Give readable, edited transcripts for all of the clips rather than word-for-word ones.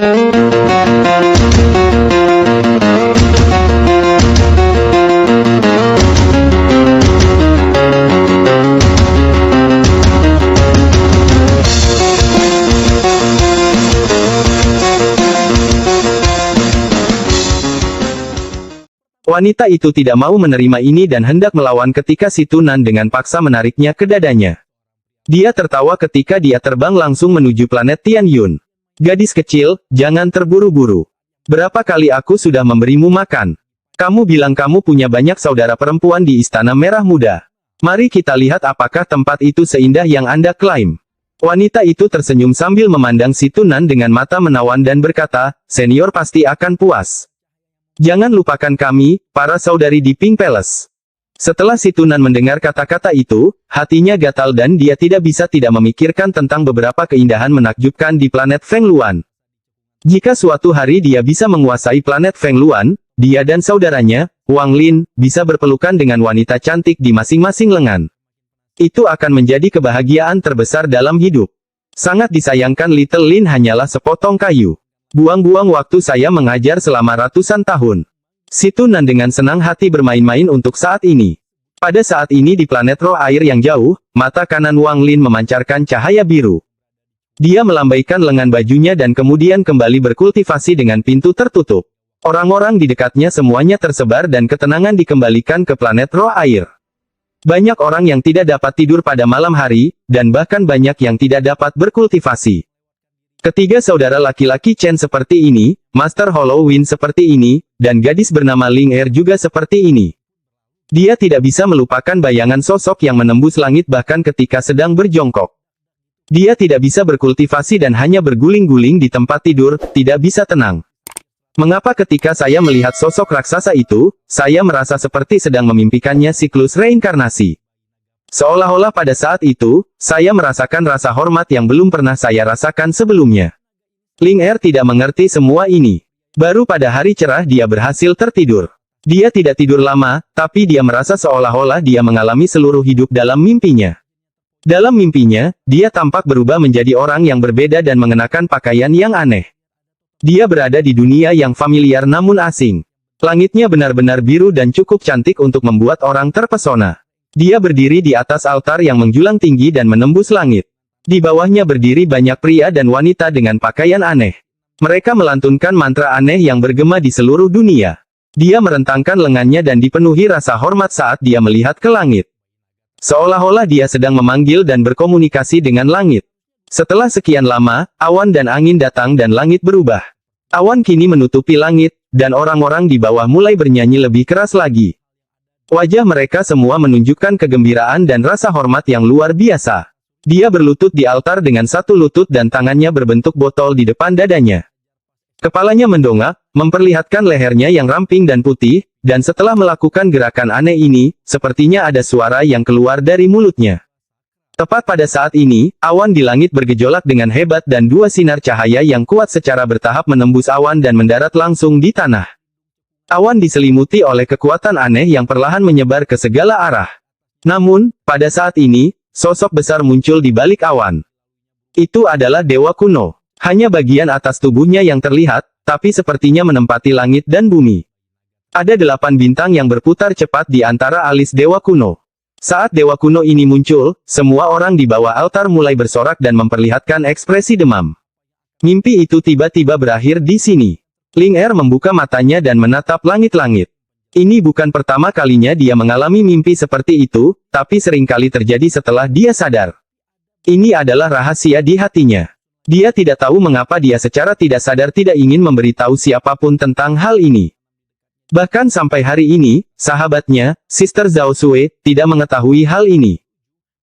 Wanita itu tidak mau menerima ini dan hendak melawan ketika si Tunan dengan paksa menariknya ke dadanya. Dia tertawa ketika dia terbang langsung menuju planet Tian Yun. Gadis kecil, jangan terburu-buru. Berapa kali aku sudah memberimu makan? Kamu bilang kamu punya banyak saudara perempuan di Istana Merah Muda. Mari kita lihat apakah tempat itu seindah yang Anda klaim. Wanita itu tersenyum sambil memandang si Tunan dengan mata menawan dan berkata, senior pasti akan puas. Jangan lupakan kami, para saudari di Pink Palace. Setelah si Tunan mendengar kata-kata itu, hatinya gatal dan dia tidak bisa tidak memikirkan tentang beberapa keindahan menakjubkan di planet Feng Luan. Jika suatu hari dia bisa menguasai planet Feng Luan, dia dan saudaranya, Wang Lin, bisa berpelukan dengan wanita cantik di masing-masing lengan. Itu akan menjadi kebahagiaan terbesar dalam hidup. Sangat disayangkan Little Lin hanyalah sepotong kayu. Buang-buang waktu saya mengajar selama ratusan tahun. Si Tunan dengan senang hati bermain-main untuk saat ini. Pada saat ini di planet roh air yang jauh, mata kanan Wang Lin memancarkan cahaya biru. Dia melambaikan lengan bajunya dan kemudian kembali berkultivasi dengan pintu tertutup. Orang-orang di dekatnya semuanya tersebar dan ketenangan dikembalikan ke planet roh air. Banyak orang yang tidak dapat tidur pada malam hari, dan bahkan banyak yang tidak dapat berkultivasi. Ketiga saudara laki-laki Chen seperti ini, Master Hollow Wind seperti ini, dan gadis bernama Ling Er juga seperti ini. Dia tidak bisa melupakan bayangan sosok yang menembus langit bahkan ketika sedang berjongkok. Dia tidak bisa berkultivasi dan hanya berguling-guling di tempat tidur, tidak bisa tenang. Mengapa ketika saya melihat sosok raksasa itu, saya merasa seperti sedang memimpikannya siklus reinkarnasi? Seolah-olah pada saat itu, saya merasakan rasa hormat yang belum pernah saya rasakan sebelumnya. Ling Er tidak mengerti semua ini. Baru pada hari cerah dia berhasil tertidur. Dia tidak tidur lama, tapi dia merasa seolah-olah dia mengalami seluruh hidup dalam mimpinya. Dalam mimpinya, dia tampak berubah menjadi orang yang berbeda dan mengenakan pakaian yang aneh. Dia berada di dunia yang familiar namun asing. Langitnya benar-benar biru dan cukup cantik untuk membuat orang terpesona. Dia berdiri di atas altar yang menjulang tinggi dan menembus langit. Di bawahnya berdiri banyak pria dan wanita dengan pakaian aneh. Mereka melantunkan mantra aneh yang bergema di seluruh dunia. Dia merentangkan lengannya dan dipenuhi rasa hormat saat dia melihat ke langit. Seolah-olah dia sedang memanggil dan berkomunikasi dengan langit. Setelah sekian lama, awan dan angin datang dan langit berubah. Awan kini menutupi langit, dan orang-orang di bawah mulai bernyanyi lebih keras lagi. Wajah mereka semua menunjukkan kegembiraan dan rasa hormat yang luar biasa. Dia berlutut di altar dengan satu lutut dan tangannya berbentuk botol di depan dadanya. Kepalanya mendongak, memperlihatkan lehernya yang ramping dan putih, dan setelah melakukan gerakan aneh ini, sepertinya ada suara yang keluar dari mulutnya. Tepat pada saat ini, awan di langit bergejolak dengan hebat dan dua sinar cahaya yang kuat secara bertahap menembus awan dan mendarat langsung di tanah. Awan diselimuti oleh kekuatan aneh yang perlahan menyebar ke segala arah. Namun, pada saat ini, sosok besar muncul di balik awan. Itu adalah Dewa Kuno. Hanya bagian atas tubuhnya yang terlihat, tapi sepertinya menempati langit dan bumi. Ada 8 bintang yang berputar cepat di antara alis Dewa Kuno. Saat Dewa Kuno ini muncul, semua orang di bawah altar mulai bersorak dan memperlihatkan ekspresi demam. Mimpi itu tiba-tiba berakhir di sini. Ling Er membuka matanya dan menatap langit-langit. Ini bukan pertama kalinya dia mengalami mimpi seperti itu, tapi seringkali terjadi setelah dia sadar. Ini adalah rahasia di hatinya. Dia tidak tahu mengapa dia secara tidak sadar tidak ingin memberitahu siapapun tentang hal ini. Bahkan sampai hari ini, sahabatnya, Sister Zhao Sui, tidak mengetahui hal ini.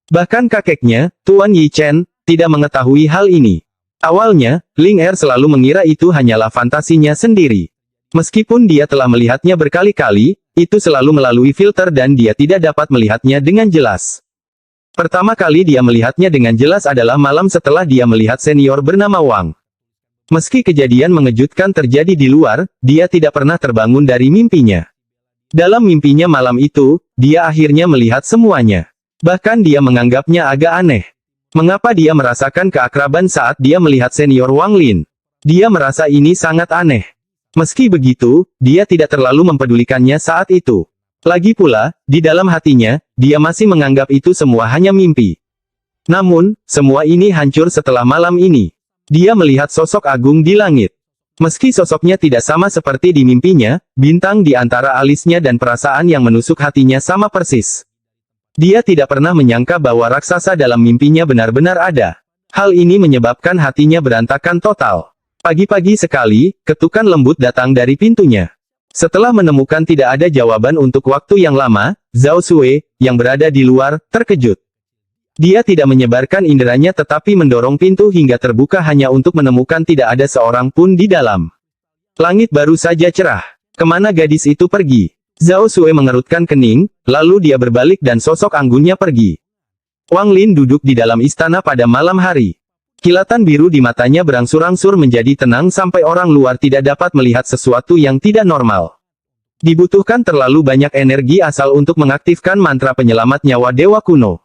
Bahkan kakeknya, Tuan Yi Chen, tidak mengetahui hal ini. Awalnya, Ling Er selalu mengira itu hanyalah fantasinya sendiri. Meskipun dia telah melihatnya berkali-kali, itu selalu melalui filter dan dia tidak dapat melihatnya dengan jelas. Pertama kali dia melihatnya dengan jelas adalah malam setelah dia melihat senior bernama Wang. Meski kejadian mengejutkan terjadi di luar, dia tidak pernah terbangun dari mimpinya. Dalam mimpinya malam itu, dia akhirnya melihat semuanya. Bahkan dia menganggapnya agak aneh. Mengapa dia merasakan keakraban saat dia melihat senior Wang Lin? Dia merasa ini sangat aneh. Meski begitu, dia tidak terlalu mempedulikannya saat itu. Lagi pula, di dalam hatinya, dia masih menganggap itu semua hanya mimpi. Namun, semua ini hancur setelah malam ini. Dia melihat sosok agung di langit. Meski sosoknya tidak sama seperti di mimpinya, bintang di antara alisnya dan perasaan yang menusuk hatinya sama persis. Dia tidak pernah menyangka bahwa raksasa dalam mimpinya benar-benar ada. Hal ini menyebabkan hatinya berantakan total. Pagi-pagi sekali, ketukan lembut datang dari pintunya. Setelah menemukan tidak ada jawaban untuk waktu yang lama, Zhao Sui, yang berada di luar, terkejut. Dia tidak menyebarkan inderanya tetapi mendorong pintu hingga terbuka hanya untuk menemukan tidak ada seorang pun di dalam. Langit baru saja cerah. Kemana gadis itu pergi? Zhao Sui mengerutkan kening, lalu dia berbalik dan sosok anggunnya pergi. Wang Lin duduk di dalam istana pada malam hari. Kilatan biru di matanya berangsur-angsur menjadi tenang sampai orang luar tidak dapat melihat sesuatu yang tidak normal. Dibutuhkan terlalu banyak energi asal untuk mengaktifkan mantra penyelamat nyawa dewa kuno.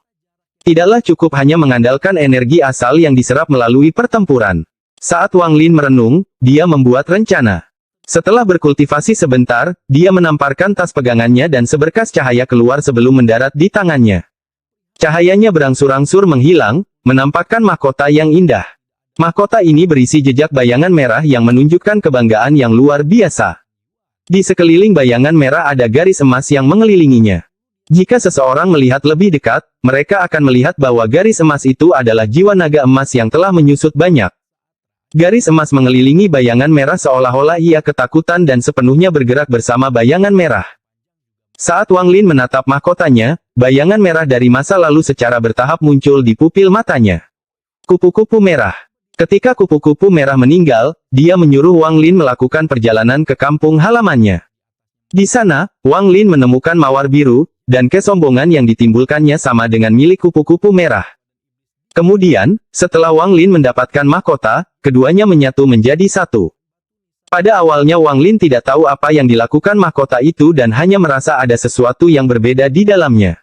Tidaklah cukup hanya mengandalkan energi asal yang diserap melalui pertempuran. Saat Wang Lin merenung, dia membuat rencana. Setelah berkultivasi sebentar, dia menamparkan tas pegangannya dan seberkas cahaya keluar sebelum mendarat di tangannya. Cahayanya berangsur-angsur menghilang, menampakkan mahkota yang indah. Mahkota ini berisi jejak bayangan merah yang menunjukkan kebanggaan yang luar biasa. Di sekeliling bayangan merah ada garis emas yang mengelilinginya. Jika seseorang melihat lebih dekat, mereka akan melihat bahwa garis emas itu adalah jiwa naga emas yang telah menyusut banyak. Garis emas mengelilingi bayangan merah seolah-olah ia ketakutan dan sepenuhnya bergerak bersama bayangan merah. Saat Wang Lin menatap mahkotanya, bayangan merah dari masa lalu secara bertahap muncul di pupil matanya. Kupu-kupu merah. Ketika kupu-kupu merah meninggal, dia menyuruh Wang Lin melakukan perjalanan ke kampung halamannya. Di sana, Wang Lin menemukan mawar biru, dan kesombongan yang ditimbulkannya sama dengan milik kupu-kupu merah. Kemudian, setelah Wang Lin mendapatkan mahkota, keduanya menyatu menjadi satu. Pada awalnya Wang Lin tidak tahu apa yang dilakukan mahkota itu dan hanya merasa ada sesuatu yang berbeda di dalamnya.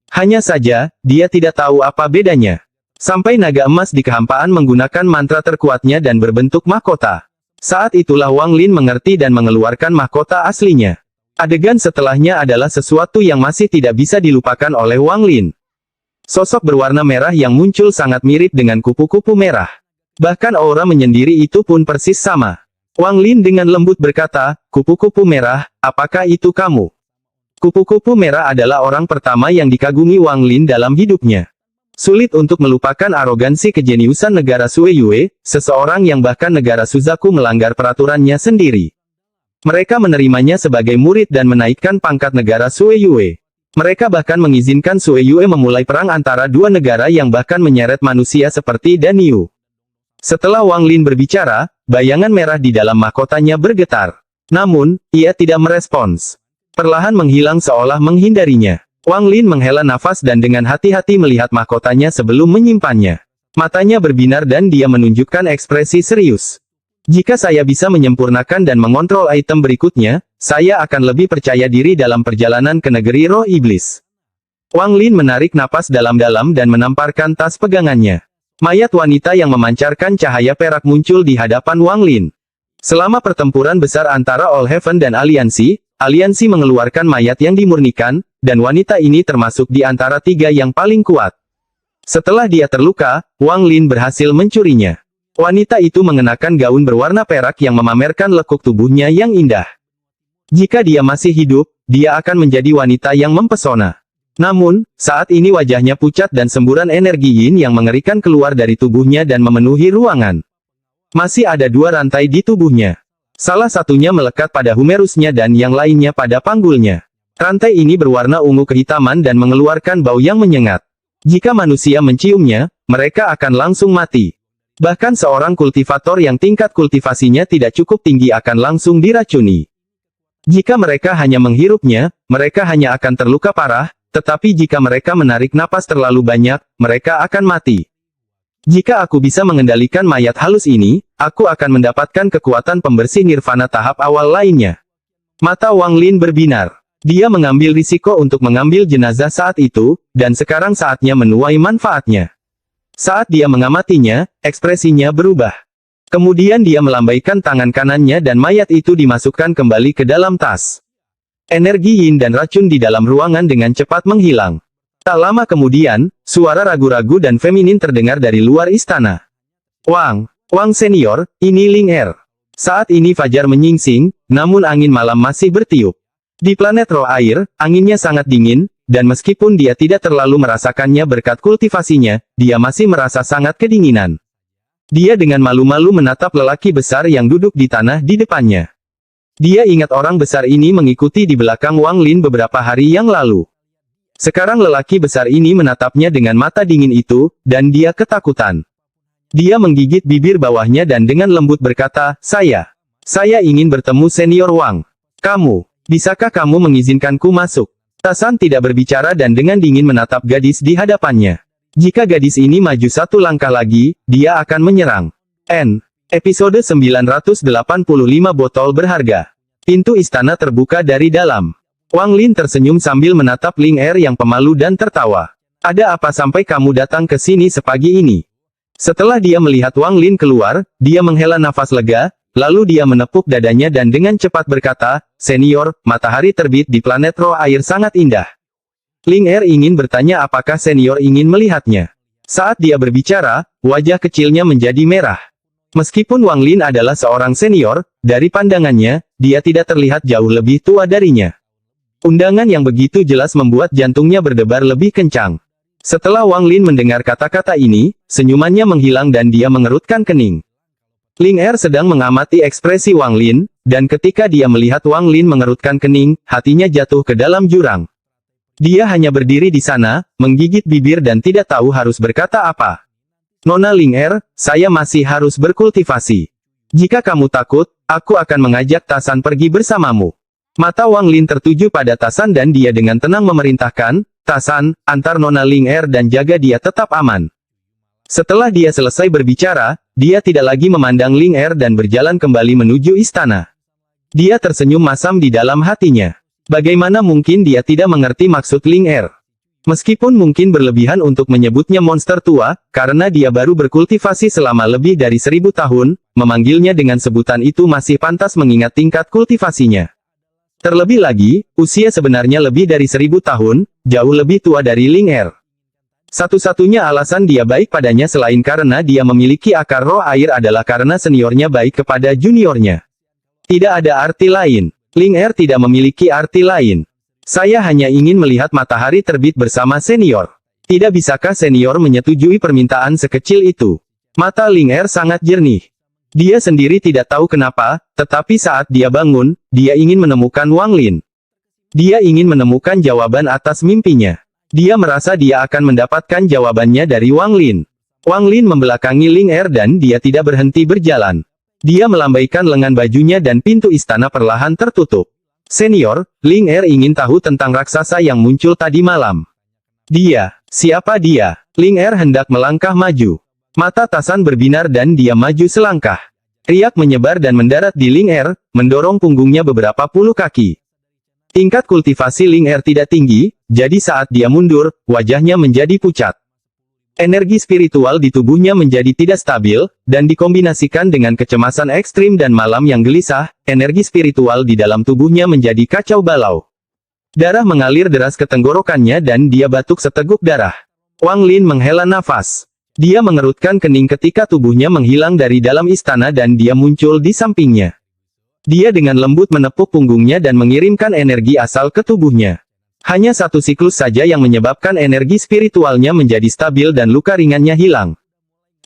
Hanya saja, dia tidak tahu apa bedanya. Sampai naga emas di kehampaan menggunakan mantra terkuatnya dan berbentuk mahkota. Saat itulah Wang Lin mengerti dan mengeluarkan mahkota aslinya. Adegan setelahnya adalah sesuatu yang masih tidak bisa dilupakan oleh Wang Lin. Sosok berwarna merah yang muncul sangat mirip dengan kupu-kupu merah. Bahkan aura menyendiri itu pun persis sama. Wang Lin dengan lembut berkata, "Kupu-kupu merah, apakah itu kamu?" Kupu-kupu merah adalah orang pertama yang dikagumi Wang Lin dalam hidupnya. Sulit untuk melupakan arogansi kejeniusan negara Suiyue, seseorang yang bahkan negara Suzaku melanggar peraturannya sendiri. Mereka menerimanya sebagai murid dan menaikkan pangkat negara Suiyue. Mereka bahkan mengizinkan Suiyue memulai perang antara dua negara yang bahkan menyeret manusia seperti Danyu. Setelah Wang Lin berbicara, bayangan merah di dalam mahkotanya bergetar. Namun, ia tidak merespons. Perlahan menghilang seolah menghindarinya. Wang Lin menghela nafas dan dengan hati-hati melihat mahkotanya sebelum menyimpannya. Matanya berbinar dan dia menunjukkan ekspresi serius. Jika saya bisa menyempurnakan dan mengontrol item berikutnya, saya akan lebih percaya diri dalam perjalanan ke negeri roh iblis. Wang Lin menarik napas dalam-dalam dan menamparkan tas pegangannya. Mayat wanita yang memancarkan cahaya perak muncul di hadapan Wang Lin. Selama pertempuran besar antara All Heaven dan Aliansi, Aliansi mengeluarkan mayat yang dimurnikan, dan wanita ini termasuk di antara tiga yang paling kuat. Setelah dia terluka, Wang Lin berhasil mencurinya. Wanita itu mengenakan gaun berwarna perak yang memamerkan lekuk tubuhnya yang indah. Jika dia masih hidup, dia akan menjadi wanita yang mempesona. Namun, saat ini wajahnya pucat dan semburan energi yin yang mengerikan keluar dari tubuhnya dan memenuhi ruangan. Masih ada dua rantai di tubuhnya. Salah satunya melekat pada humerusnya dan yang lainnya pada panggulnya. Rantai ini berwarna ungu kehitaman dan mengeluarkan bau yang menyengat. Jika manusia menciumnya, mereka akan langsung mati. Bahkan seorang kultivator yang tingkat kultivasinya tidak cukup tinggi akan langsung diracuni. Jika mereka hanya menghirupnya, mereka hanya akan terluka parah. Tetapi jika mereka menarik napas terlalu banyak, mereka akan mati. Jika aku bisa mengendalikan mayat halus ini, aku akan mendapatkan kekuatan pembersih nirvana tahap awal lainnya. Mata Wang Lin berbinar. Dia mengambil risiko untuk mengambil jenazah saat itu, dan sekarang saatnya menuai manfaatnya. Saat dia mengamatinya, ekspresinya berubah. Kemudian dia melambaikan tangan kanannya dan mayat itu dimasukkan kembali ke dalam tas. Energi yin dan racun di dalam ruangan dengan cepat menghilang. Tak lama kemudian, suara ragu-ragu dan feminin terdengar dari luar istana. Wang senior, ini Ling Er. Saat ini fajar menyingsing, namun angin malam masih bertiup. Di planet roh air, anginnya sangat dingin, dan meskipun dia tidak terlalu merasakannya berkat kultivasinya, dia masih merasa sangat kedinginan. Dia dengan malu-malu menatap lelaki besar yang duduk di tanah di depannya. Dia ingat orang besar ini mengikuti di belakang Wang Lin beberapa hari yang lalu. Sekarang lelaki besar ini menatapnya dengan mata dingin itu, dan dia ketakutan. Dia menggigit bibir bawahnya dan dengan lembut berkata, Saya ingin bertemu senior Wang. Bisakah kamu mengizinkanku masuk? Tasan tidak berbicara dan dengan dingin menatap gadis di hadapannya. Jika gadis ini maju satu langkah lagi, dia akan menyerang. Episode 985 botol berharga. Pintu istana terbuka dari dalam. Wang Lin tersenyum sambil menatap Ling Er yang pemalu dan tertawa. Ada apa sampai kamu datang ke sini sepagi ini? Setelah dia melihat Wang Lin keluar, dia menghela nafas lega, lalu dia menepuk dadanya dan dengan cepat berkata, Senior, matahari terbit di planet roh air sangat indah. Ling Er ingin bertanya apakah senior ingin melihatnya. Saat dia berbicara, wajah kecilnya menjadi merah. Meskipun Wang Lin adalah seorang senior, dari pandangannya, dia tidak terlihat jauh lebih tua darinya. Undangan yang begitu jelas membuat jantungnya berdebar lebih kencang. Setelah Wang Lin mendengar kata-kata ini, senyumannya menghilang dan dia mengerutkan kening. Ling Er sedang mengamati ekspresi Wang Lin, dan ketika dia melihat Wang Lin mengerutkan kening, hatinya jatuh ke dalam jurang. Dia hanya berdiri di sana, menggigit bibir dan tidak tahu harus berkata apa. Nona Ling Er, saya masih harus berkultivasi. Jika kamu takut, aku akan mengajak Tasan pergi bersamamu. Mata Wang Lin tertuju pada Tasan dan dia dengan tenang memerintahkan, Tasan, antar Nona Ling Er dan jaga dia tetap aman. Setelah dia selesai berbicara, dia tidak lagi memandang Ling Er dan berjalan kembali menuju istana. Dia tersenyum masam di dalam hatinya. Bagaimana mungkin dia tidak mengerti maksud Ling Er? Meskipun mungkin berlebihan untuk menyebutnya monster tua, karena dia baru berkultivasi selama lebih dari 1000 tahun, memanggilnya dengan sebutan itu masih pantas mengingat tingkat kultivasinya. Terlebih lagi, usia sebenarnya lebih dari 1000 tahun, jauh lebih tua dari Ling Er. Satu-satunya alasan dia baik padanya selain karena dia memiliki akar roh air adalah karena seniornya baik kepada juniornya. Tidak ada arti lain. Ling Er tidak memiliki arti lain. Saya hanya ingin melihat matahari terbit bersama senior. Tidak bisakah senior menyetujui permintaan sekecil itu? Mata Ling Er sangat jernih. Dia sendiri tidak tahu kenapa, tetapi saat dia bangun, dia ingin menemukan Wang Lin. Dia ingin menemukan jawaban atas mimpinya. Dia merasa dia akan mendapatkan jawabannya dari Wang Lin. Wang Lin membelakangi Ling Er dan dia tidak berhenti berjalan. Dia melambaikan lengan bajunya dan pintu istana perlahan tertutup. Senior, Ling Er ingin tahu tentang raksasa yang muncul tadi malam. Siapa dia? Ling Er hendak melangkah maju. Mata Tasan berbinar dan dia maju selangkah. Riak menyebar dan mendarat di Ling Er, mendorong punggungnya beberapa puluh kaki. Tingkat kultivasi Ling Er tidak tinggi, jadi saat dia mundur, wajahnya menjadi pucat. Energi spiritual di tubuhnya menjadi tidak stabil, dan dikombinasikan dengan kecemasan ekstrim dan malam yang gelisah, energi spiritual di dalam tubuhnya menjadi kacau balau. Darah mengalir deras ke tenggorokannya dan dia batuk seteguk darah. Wang Lin menghela nafas. Dia mengerutkan kening ketika tubuhnya menghilang dari dalam istana dan dia muncul di sampingnya. Dia dengan lembut menepuk punggungnya dan mengirimkan energi asal ke tubuhnya. Hanya satu siklus saja yang menyebabkan energi spiritualnya menjadi stabil dan luka ringannya hilang.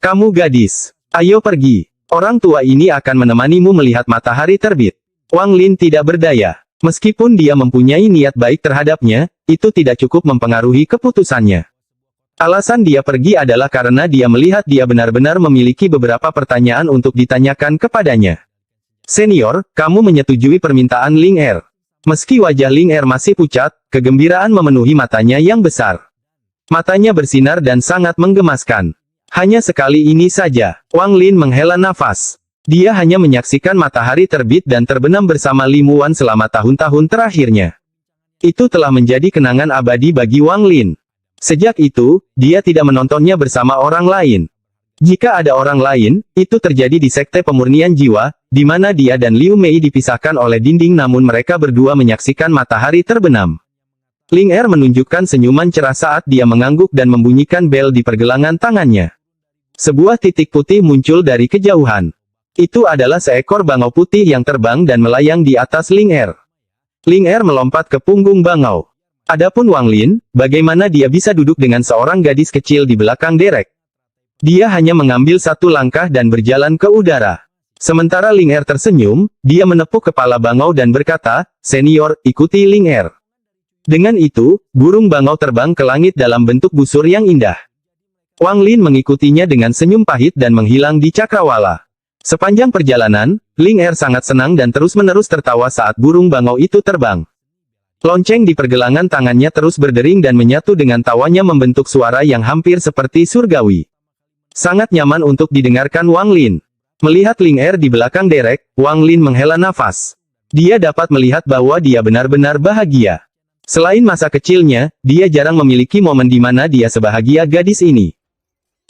Kamu gadis. Ayo pergi. Orang tua ini akan menemanimu melihat matahari terbit. Wang Lin tidak berdaya. Meskipun dia mempunyai niat baik terhadapnya, itu tidak cukup mempengaruhi keputusannya. Alasan dia pergi adalah karena dia melihat dia benar-benar memiliki beberapa pertanyaan untuk ditanyakan kepadanya. Senior, kamu menyetujui permintaan Ling Er. Meski wajah Ling Er masih pucat, kegembiraan memenuhi matanya yang besar. Matanya bersinar dan sangat menggemaskan. Hanya sekali ini saja, Wang Lin menghela nafas. Dia hanya menyaksikan matahari terbit dan terbenam bersama Li Muan selama tahun-tahun terakhirnya. Itu telah menjadi kenangan abadi bagi Wang Lin. Sejak itu, dia tidak menontonnya bersama orang lain. Jika ada orang lain, itu terjadi di Sekte Pemurnian Jiwa, di mana dia dan Liu Mei dipisahkan oleh dinding namun mereka berdua menyaksikan matahari terbenam. Ling Er menunjukkan senyuman cerah saat dia mengangguk dan membunyikan bel di pergelangan tangannya. Sebuah titik putih muncul dari kejauhan. Itu adalah seekor bangau putih yang terbang dan melayang di atas Ling Er. Ling Er melompat ke punggung bangau. Adapun Wang Lin, bagaimana dia bisa duduk dengan seorang gadis kecil di belakang derek? Dia hanya mengambil satu langkah dan berjalan ke udara. Sementara Ling Er tersenyum, dia menepuk kepala bangau dan berkata, "Senior, ikuti Ling Er." Dengan itu, burung bangau terbang ke langit dalam bentuk busur yang indah. Wang Lin mengikutinya dengan senyum pahit dan menghilang di cakrawala. Sepanjang perjalanan, Ling Er sangat senang dan terus-menerus tertawa saat burung bangau itu terbang. Lonceng di pergelangan tangannya terus berdering dan menyatu dengan tawanya membentuk suara yang hampir seperti surgawi. Sangat nyaman untuk didengarkan Wang Lin. Melihat Ling Er di belakang derek, Wang Lin menghela nafas. Dia dapat melihat bahwa dia benar-benar bahagia. Selain masa kecilnya, dia jarang memiliki momen di mana dia sebahagia gadis ini.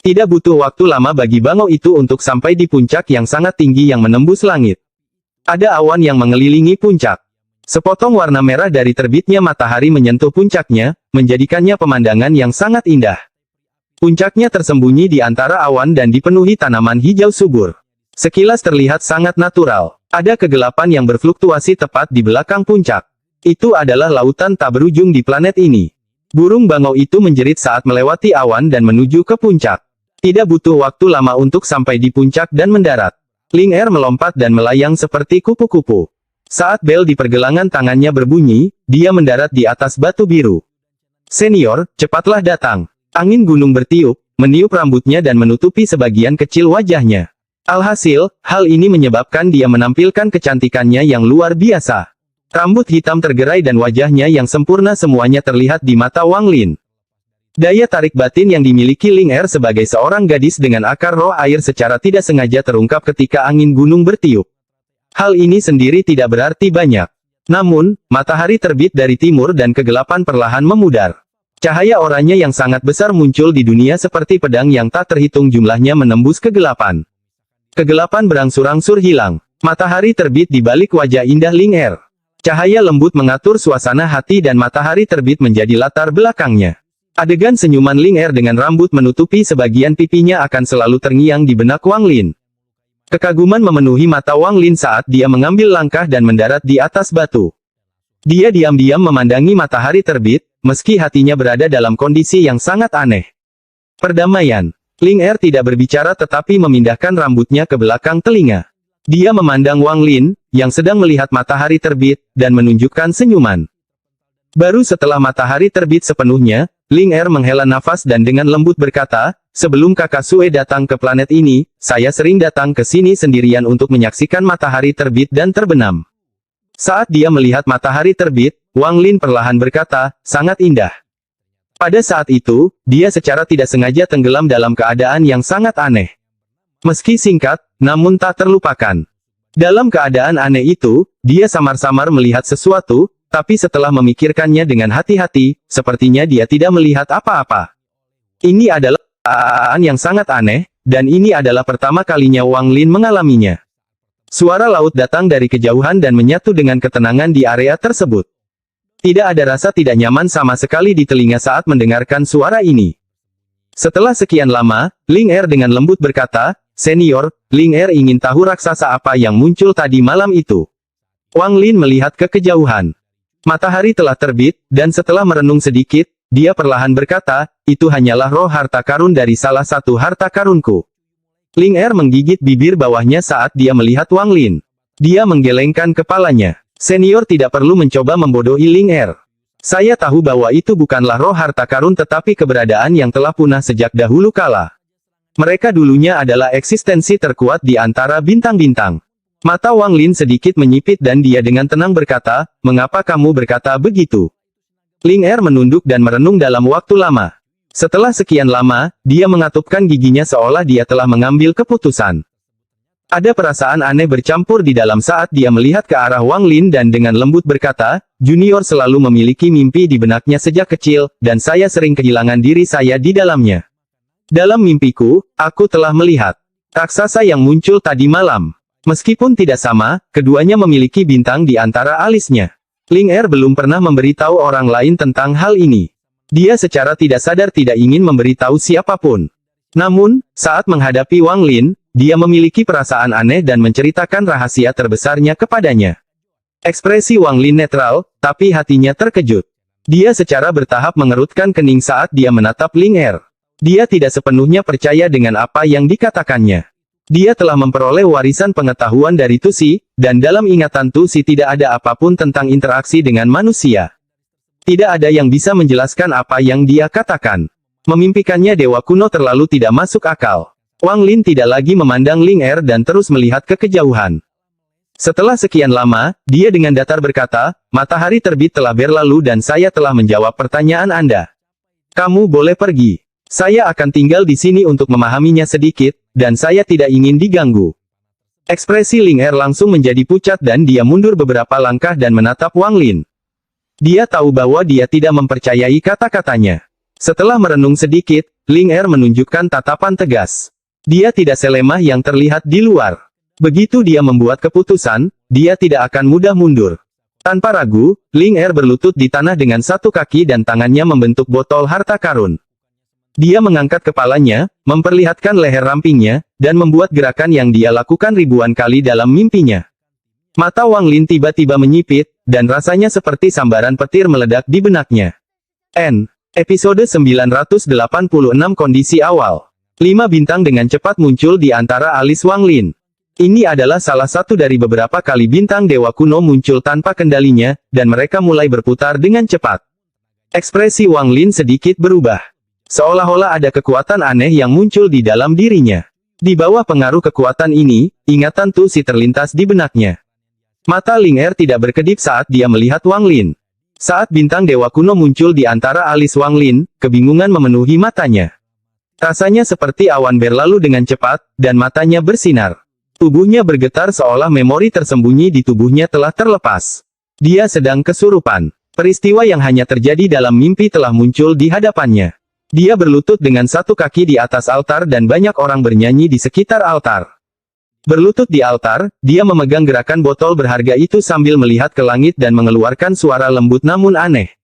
Tidak butuh waktu lama bagi bangau itu untuk sampai di puncak yang sangat tinggi yang menembus langit. Ada awan yang mengelilingi puncak. Sepotong warna merah dari terbitnya matahari menyentuh puncaknya, menjadikannya pemandangan yang sangat indah. Puncaknya tersembunyi di antara awan dan dipenuhi tanaman hijau subur. Sekilas terlihat sangat natural. Ada kegelapan yang berfluktuasi tepat di belakang puncak. Itu adalah lautan tak berujung di planet ini. Burung bangau itu menjerit saat melewati awan dan menuju ke puncak. Tidak butuh waktu lama untuk sampai di puncak dan mendarat. Ling Er melompat dan melayang seperti kupu-kupu. Saat bel di pergelangan tangannya berbunyi, dia mendarat di atas batu biru. "Senior, cepatlah datang." Angin gunung bertiup, meniup rambutnya dan menutupi sebagian kecil wajahnya. Alhasil, hal ini menyebabkan dia menampilkan kecantikannya yang luar biasa. Rambut hitam tergerai dan wajahnya yang sempurna semuanya terlihat di mata Wang Lin. Daya tarik batin yang dimiliki Ling Er sebagai seorang gadis dengan akar roh air secara tidak sengaja terungkap ketika angin gunung bertiup. Hal ini sendiri tidak berarti banyak. Namun, matahari terbit dari timur dan kegelapan perlahan memudar. Cahaya oranye yang sangat besar muncul di dunia seperti pedang yang tak terhitung jumlahnya menembus kegelapan. Kegelapan berangsur-angsur hilang. Matahari terbit di balik wajah indah Ling Er. Cahaya lembut mengatur suasana hati dan matahari terbit menjadi latar belakangnya. Adegan senyuman Ling Er dengan rambut menutupi sebagian pipinya akan selalu terngiang di benak Wang Lin. Kekaguman memenuhi mata Wang Lin saat dia mengambil langkah dan mendarat di atas batu. Dia diam-diam memandangi matahari terbit, meski hatinya berada dalam kondisi yang sangat aneh. Perdamaian. Ling Er tidak berbicara tetapi memindahkan rambutnya ke belakang telinga. Dia memandang Wang Lin, yang sedang melihat matahari terbit, dan menunjukkan senyuman. Baru setelah matahari terbit sepenuhnya, Ling Er menghela nafas dan dengan lembut berkata, "Sebelum kakak Sue datang ke planet ini, saya sering datang ke sini sendirian untuk menyaksikan matahari terbit dan terbenam." Saat dia melihat matahari terbit, Wang Lin perlahan berkata, "Sangat indah." Pada saat itu, dia secara tidak sengaja tenggelam dalam keadaan yang sangat aneh. Meski singkat, namun tak terlupakan. Dalam keadaan aneh itu, dia samar-samar melihat sesuatu, tapi setelah memikirkannya dengan hati-hati, sepertinya dia tidak melihat apa-apa. Ini adalah keadaan yang sangat aneh, dan ini adalah pertama kalinya Wang Lin mengalaminya. Suara laut datang dari kejauhan dan menyatu dengan ketenangan di area tersebut. Tidak ada rasa tidak nyaman sama sekali di telinga saat mendengarkan suara ini. Setelah sekian lama, Ling Er dengan lembut berkata, "Senior, Ling Er ingin tahu raksasa apa yang muncul tadi malam itu." Wang Lin melihat ke kejauhan. Matahari telah terbit, dan setelah merenung sedikit, dia perlahan berkata, "Itu hanyalah roh harta karun dari salah satu harta karunku." Ling Er menggigit bibir bawahnya saat dia melihat Wang Lin. Dia menggelengkan kepalanya. Senior tidak perlu mencoba membodohi Ling Er. Saya tahu bahwa itu bukanlah roh harta karun tetapi keberadaan yang telah punah sejak dahulu kala. Mereka dulunya adalah eksistensi terkuat di antara bintang-bintang. Mata Wang Lin sedikit menyipit dan dia dengan tenang berkata, "Mengapa kamu berkata begitu?" Ling Er menunduk dan merenung dalam waktu lama. Setelah sekian lama, dia mengatupkan giginya seolah dia telah mengambil keputusan. Ada perasaan aneh bercampur di dalam saat dia melihat ke arah Wang Lin dan dengan lembut berkata, "Junior selalu memiliki mimpi di benaknya sejak kecil, dan saya sering kehilangan diri saya di dalamnya. Dalam mimpiku, aku telah melihat raksasa yang muncul tadi malam. Meskipun tidak sama, keduanya memiliki bintang di antara alisnya. Ling Er belum pernah memberitahu orang lain tentang hal ini. Dia secara tidak sadar tidak ingin memberitahu siapapun. Namun, saat menghadapi Wang Lin, dia memiliki perasaan aneh dan menceritakan rahasia terbesarnya kepadanya. Ekspresi Wang Lin netral, tapi hatinya terkejut. Dia secara bertahap mengerutkan kening saat dia menatap Ling Er. Dia tidak sepenuhnya percaya dengan apa yang dikatakannya. Dia telah memperoleh warisan pengetahuan dari Tusi, dan dalam ingatan Tusi tidak ada apapun tentang interaksi dengan manusia. Tidak ada yang bisa menjelaskan apa yang dia katakan. Memimpikannya dewa kuno terlalu tidak masuk akal. Wang Lin tidak lagi memandang Ling Er dan terus melihat ke kejauhan. Setelah sekian lama, dia dengan datar berkata, matahari terbit telah berlalu dan saya telah menjawab pertanyaan Anda. Kamu boleh pergi. Saya akan tinggal di sini untuk memahaminya sedikit, dan saya tidak ingin diganggu. Ekspresi Ling Er langsung menjadi pucat dan dia mundur beberapa langkah dan menatap Wang Lin. Dia tahu bahwa dia tidak mempercayai kata-katanya. Setelah merenung sedikit, Ling Er menunjukkan tatapan tegas. Dia tidak selemah yang terlihat di luar. Begitu dia membuat keputusan, dia tidak akan mudah mundur. Tanpa ragu, Ling Er berlutut di tanah dengan satu kaki dan tangannya membentuk botol harta karun. Dia mengangkat kepalanya, memperlihatkan leher rampingnya, dan membuat gerakan yang dia lakukan ribuan kali dalam mimpinya. Mata Wang Lin tiba-tiba menyipit, dan rasanya seperti sambaran petir meledak di benaknya. Episode 986 kondisi awal. 5 bintang dengan cepat muncul di antara alis Wang Lin. Ini adalah salah satu dari beberapa kali bintang dewa kuno muncul tanpa kendalinya, dan mereka mulai berputar dengan cepat. Ekspresi Wang Lin sedikit berubah. Seolah-olah ada kekuatan aneh yang muncul di dalam dirinya. Di bawah pengaruh kekuatan ini, ingatan Tusi terlintas di benaknya. Mata Ling Er tidak berkedip saat dia melihat Wang Lin. Saat bintang dewa kuno muncul di antara alis Wang Lin, kebingungan memenuhi matanya. Rasanya seperti awan berlalu dengan cepat, dan matanya bersinar. Tubuhnya bergetar seolah memori tersembunyi di tubuhnya telah terlepas. Dia sedang kesurupan. Peristiwa yang hanya terjadi dalam mimpi telah muncul di hadapannya. Dia berlutut dengan satu kaki di atas altar dan banyak orang bernyanyi di sekitar altar. Berlutut di altar, dia memegang gerakan botol berharga itu sambil melihat ke langit dan mengeluarkan suara lembut namun aneh.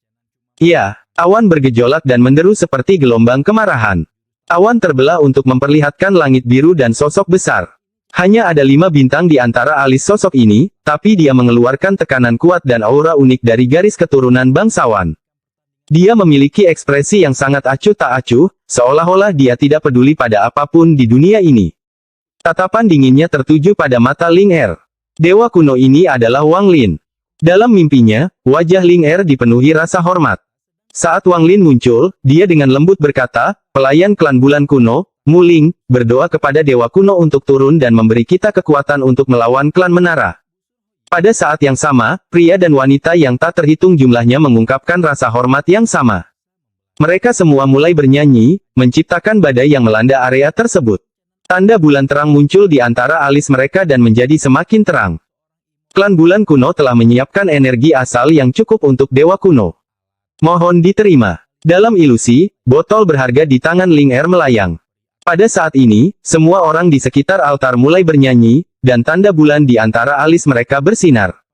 Ya, awan bergejolak dan menderu seperti gelombang kemarahan. Awan terbelah untuk memperlihatkan langit biru dan sosok besar. Hanya ada 5 bintang di antara alis sosok ini, tapi dia mengeluarkan tekanan kuat dan aura unik dari garis keturunan bangsawan. Dia memiliki ekspresi yang sangat acuh tak acuh, seolah-olah dia tidak peduli pada apapun di dunia ini. Tatapan dinginnya tertuju pada mata Ling Er. Dewa kuno ini adalah Wang Lin. Dalam mimpinya, wajah Ling Er dipenuhi rasa hormat. Saat Wang Lin muncul, dia dengan lembut berkata, pelayan klan bulan kuno, Mu Ling, berdoa kepada dewa kuno untuk turun dan memberi kita kekuatan untuk melawan klan menara. Pada saat yang sama, pria dan wanita yang tak terhitung jumlahnya mengungkapkan rasa hormat yang sama. Mereka semua mulai bernyanyi, menciptakan badai yang melanda area tersebut. Tanda bulan terang muncul di antara alis mereka dan menjadi semakin terang. Klan bulan kuno telah menyiapkan energi asal yang cukup untuk dewa kuno. Mohon diterima. Dalam ilusi, botol berharga di tangan Ling Er melayang. Pada saat ini, semua orang di sekitar altar mulai bernyanyi, dan tanda bulan di antara alis mereka bersinar.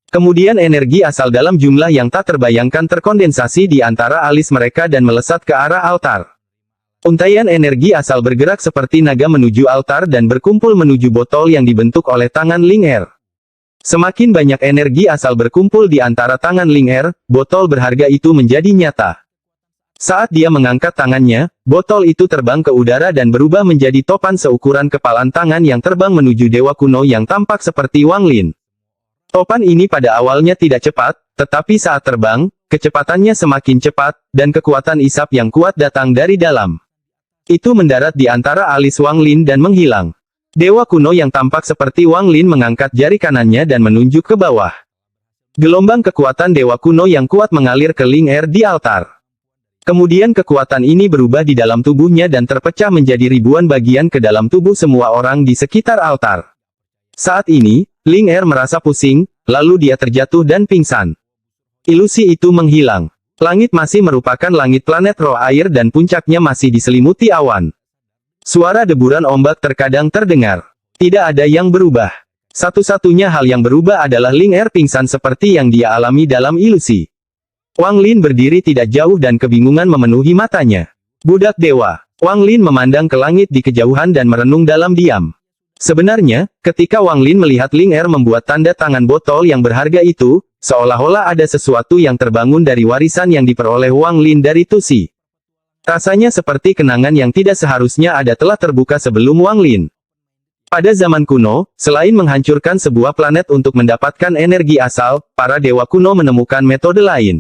Kemudian energi asal dalam jumlah yang tak terbayangkan terkondensasi di antara alis mereka dan melesat ke arah altar. Untaian energi asal bergerak seperti naga menuju altar dan berkumpul menuju botol yang dibentuk oleh tangan Ling Er. Semakin banyak energi asal berkumpul di antara tangan Ling Er, botol berharga itu menjadi nyata. Saat dia mengangkat tangannya, botol itu terbang ke udara dan berubah menjadi topan seukuran kepalan tangan yang terbang menuju dewa kuno yang tampak seperti Wang Lin. Topan ini pada awalnya tidak cepat, tetapi saat terbang, kecepatannya semakin cepat, dan kekuatan isap yang kuat datang dari dalam. Itu mendarat di antara alis Wang Lin dan menghilang. Dewa kuno yang tampak seperti Wang Lin mengangkat jari kanannya dan menunjuk ke bawah. Gelombang kekuatan dewa kuno yang kuat mengalir ke Ling Er di altar. Kemudian kekuatan ini berubah di dalam tubuhnya dan terpecah menjadi ribuan bagian ke dalam tubuh semua orang di sekitar altar. Saat ini, Ling Er merasa pusing, lalu dia terjatuh dan pingsan. Ilusi itu menghilang. Langit masih merupakan langit planet roh air dan puncaknya masih diselimuti awan. Suara deburan ombak terkadang terdengar. Tidak ada yang berubah. Satu-satunya hal yang berubah adalah Ling Er pingsan seperti yang dia alami dalam ilusi. Wang Lin berdiri tidak jauh dan kebingungan memenuhi matanya. Budak dewa. Wang Lin memandang ke langit di kejauhan dan merenung dalam diam. Sebenarnya, ketika Wang Lin melihat Ling Er membuat tanda tangan botol yang berharga itu, seolah-olah ada sesuatu yang terbangun dari warisan yang diperoleh Wang Lin dari Tusi. Rasanya seperti kenangan yang tidak seharusnya ada telah terbuka sebelum Wang Lin. Pada zaman kuno, selain menghancurkan sebuah planet untuk mendapatkan energi asal, para dewa kuno menemukan metode lain.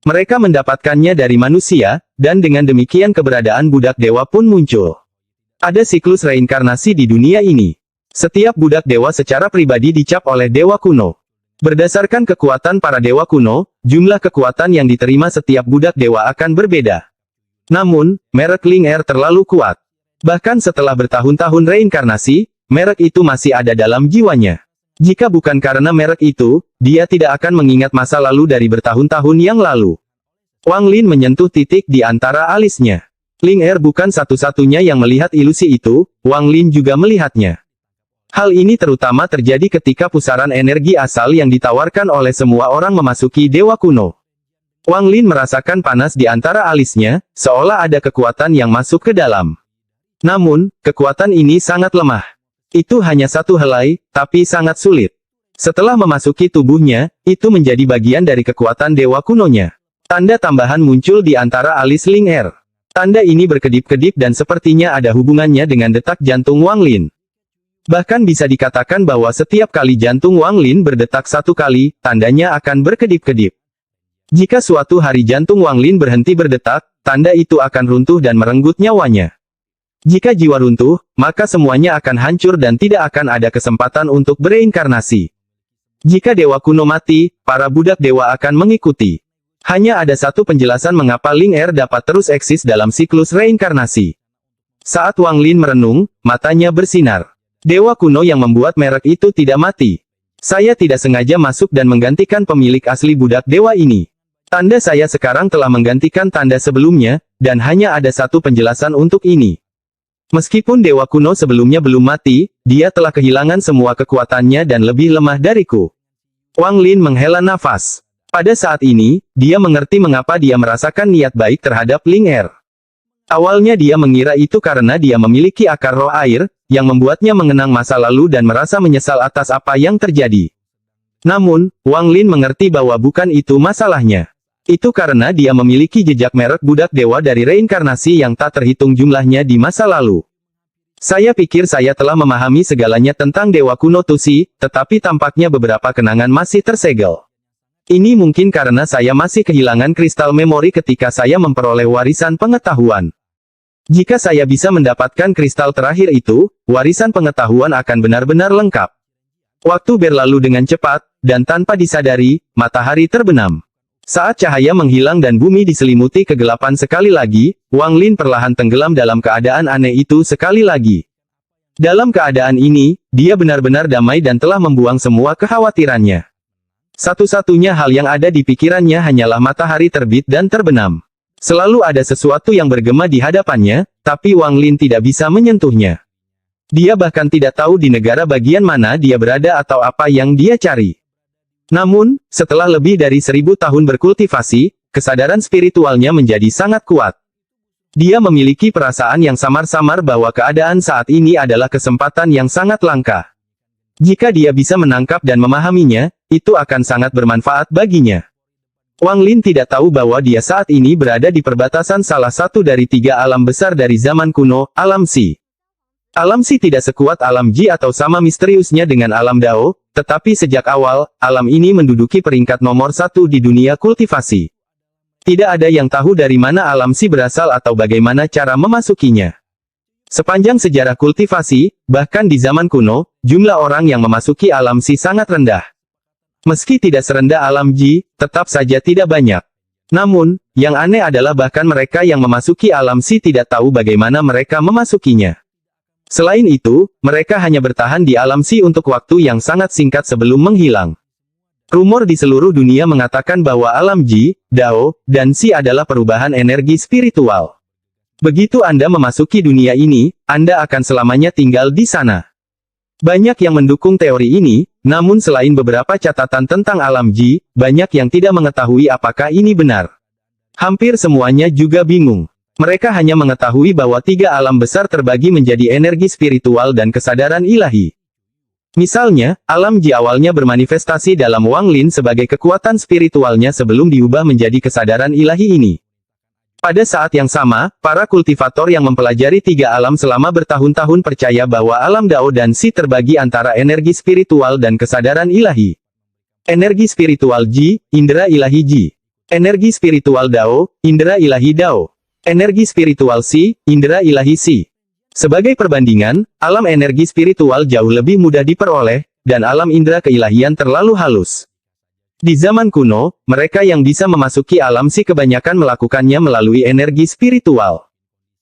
Mereka mendapatkannya dari manusia, dan dengan demikian keberadaan budak dewa pun muncul. Ada siklus reinkarnasi di dunia ini. Setiap budak dewa secara pribadi dicap oleh dewa kuno. Berdasarkan kekuatan para dewa kuno, jumlah kekuatan yang diterima setiap budak dewa akan berbeda. Namun, merek Ling Er terlalu kuat. Bahkan setelah bertahun-tahun reinkarnasi, merek itu masih ada dalam jiwanya. Jika bukan karena merek itu, dia tidak akan mengingat masa lalu dari bertahun-tahun yang lalu. Wang Lin menyentuh titik di antara alisnya. Ling Er bukan satu-satunya yang melihat ilusi itu, Wang Lin juga melihatnya. Hal ini terutama terjadi ketika pusaran energi asal yang ditawarkan oleh semua orang memasuki dewa kuno. Wang Lin merasakan panas di antara alisnya, seolah ada kekuatan yang masuk ke dalam. Namun, kekuatan ini sangat lemah. Itu hanya satu helai, tapi sangat sulit. Setelah memasuki tubuhnya, itu menjadi bagian dari kekuatan dewa kunonya. Tanda tambahan muncul di antara alis Ling Er. Tanda ini berkedip-kedip dan sepertinya ada hubungannya dengan detak jantung Wang Lin. Bahkan bisa dikatakan bahwa setiap kali jantung Wang Lin berdetak satu kali, tandanya akan berkedip-kedip. Jika suatu hari jantung Wang Lin berhenti berdetak, tanda itu akan runtuh dan merenggut nyawanya. Jika jiwa runtuh, maka semuanya akan hancur dan tidak akan ada kesempatan untuk bereinkarnasi. Jika dewa kuno mati, para budak dewa akan mengikuti. Hanya ada satu penjelasan mengapa Ling Er dapat terus eksis dalam siklus reinkarnasi. Saat Wang Lin merenung, matanya bersinar. Dewa kuno yang membuat merek itu tidak mati. Saya tidak sengaja masuk dan menggantikan pemilik asli budak dewa ini. Tanda saya sekarang telah menggantikan tanda sebelumnya, dan hanya ada satu penjelasan untuk ini. Meskipun dewa kuno sebelumnya belum mati, dia telah kehilangan semua kekuatannya dan lebih lemah dariku. Wang Lin menghela nafas. Pada saat ini, dia mengerti mengapa dia merasakan niat baik terhadap Ling Er. Awalnya dia mengira itu karena dia memiliki akar roh air, yang membuatnya mengenang masa lalu dan merasa menyesal atas apa yang terjadi. Namun, Wang Lin mengerti bahwa bukan itu masalahnya. Itu karena dia memiliki jejak merek budak dewa dari reinkarnasi yang tak terhitung jumlahnya di masa lalu. Saya pikir saya telah memahami segalanya tentang dewa kuno Tusi, tetapi tampaknya beberapa kenangan masih tersegel. Ini mungkin karena saya masih kehilangan kristal memori ketika saya memperoleh warisan pengetahuan. Jika saya bisa mendapatkan kristal terakhir itu, warisan pengetahuan akan benar-benar lengkap. Waktu berlalu dengan cepat, dan tanpa disadari, matahari terbenam. Saat cahaya menghilang dan bumi diselimuti kegelapan sekali lagi, Wang Lin perlahan tenggelam dalam keadaan aneh itu sekali lagi. Dalam keadaan ini, dia benar-benar damai dan telah membuang semua kekhawatirannya. Satu-satunya hal yang ada di pikirannya hanyalah matahari terbit dan terbenam. Selalu ada sesuatu yang bergema di hadapannya, tapi Wang Lin tidak bisa menyentuhnya. Dia bahkan tidak tahu di negara bagian mana dia berada atau apa yang dia cari. Namun, setelah lebih dari 1000 tahun berkultivasi, kesadaran spiritualnya menjadi sangat kuat. Dia memiliki perasaan yang samar-samar bahwa keadaan saat ini adalah kesempatan yang sangat langka. Jika dia bisa menangkap dan memahaminya, itu akan sangat bermanfaat baginya. Wang Lin tidak tahu bahwa dia saat ini berada di perbatasan salah satu dari 3 alam besar dari zaman kuno, alam Si. Alam Si tidak sekuat alam Ji atau sama misteriusnya dengan alam Dao, tetapi sejak awal, alam ini menduduki peringkat nomor 1 di dunia kultivasi. Tidak ada yang tahu dari mana alam Si berasal atau bagaimana cara memasukinya. Sepanjang sejarah kultivasi, bahkan di zaman kuno, jumlah orang yang memasuki alam Si sangat rendah. Meski tidak serendah alam Ji, tetap saja tidak banyak. Namun, yang aneh adalah bahkan mereka yang memasuki alam Si tidak tahu bagaimana mereka memasukinya. Selain itu, mereka hanya bertahan di alam Si untuk waktu yang sangat singkat sebelum menghilang. Rumor di seluruh dunia mengatakan bahwa alam Ji, Dao, dan Si adalah perubahan energi spiritual. Begitu Anda memasuki dunia ini, Anda akan selamanya tinggal di sana. Banyak yang mendukung teori ini, namun selain beberapa catatan tentang alam Ji, banyak yang tidak mengetahui apakah ini benar. Hampir semuanya juga bingung. Mereka hanya mengetahui bahwa 3 alam besar terbagi menjadi energi spiritual dan kesadaran ilahi. Misalnya, alam Ji awalnya bermanifestasi dalam Wang Lin sebagai kekuatan spiritualnya sebelum diubah menjadi kesadaran ilahi ini. Pada saat yang sama, para kultivator yang mempelajari 3 alam selama bertahun-tahun percaya bahwa alam Dao dan Si terbagi antara energi spiritual dan kesadaran ilahi. Energi spiritual Ji, indera ilahi Ji. Energi spiritual Dao, indera ilahi Dao. Energi spiritual Si, indera ilahi Si. Sebagai perbandingan, alam energi spiritual jauh lebih mudah diperoleh, dan alam indera keilahian terlalu halus. Di zaman kuno, mereka yang bisa memasuki alam Si kebanyakan melakukannya melalui energi spiritual.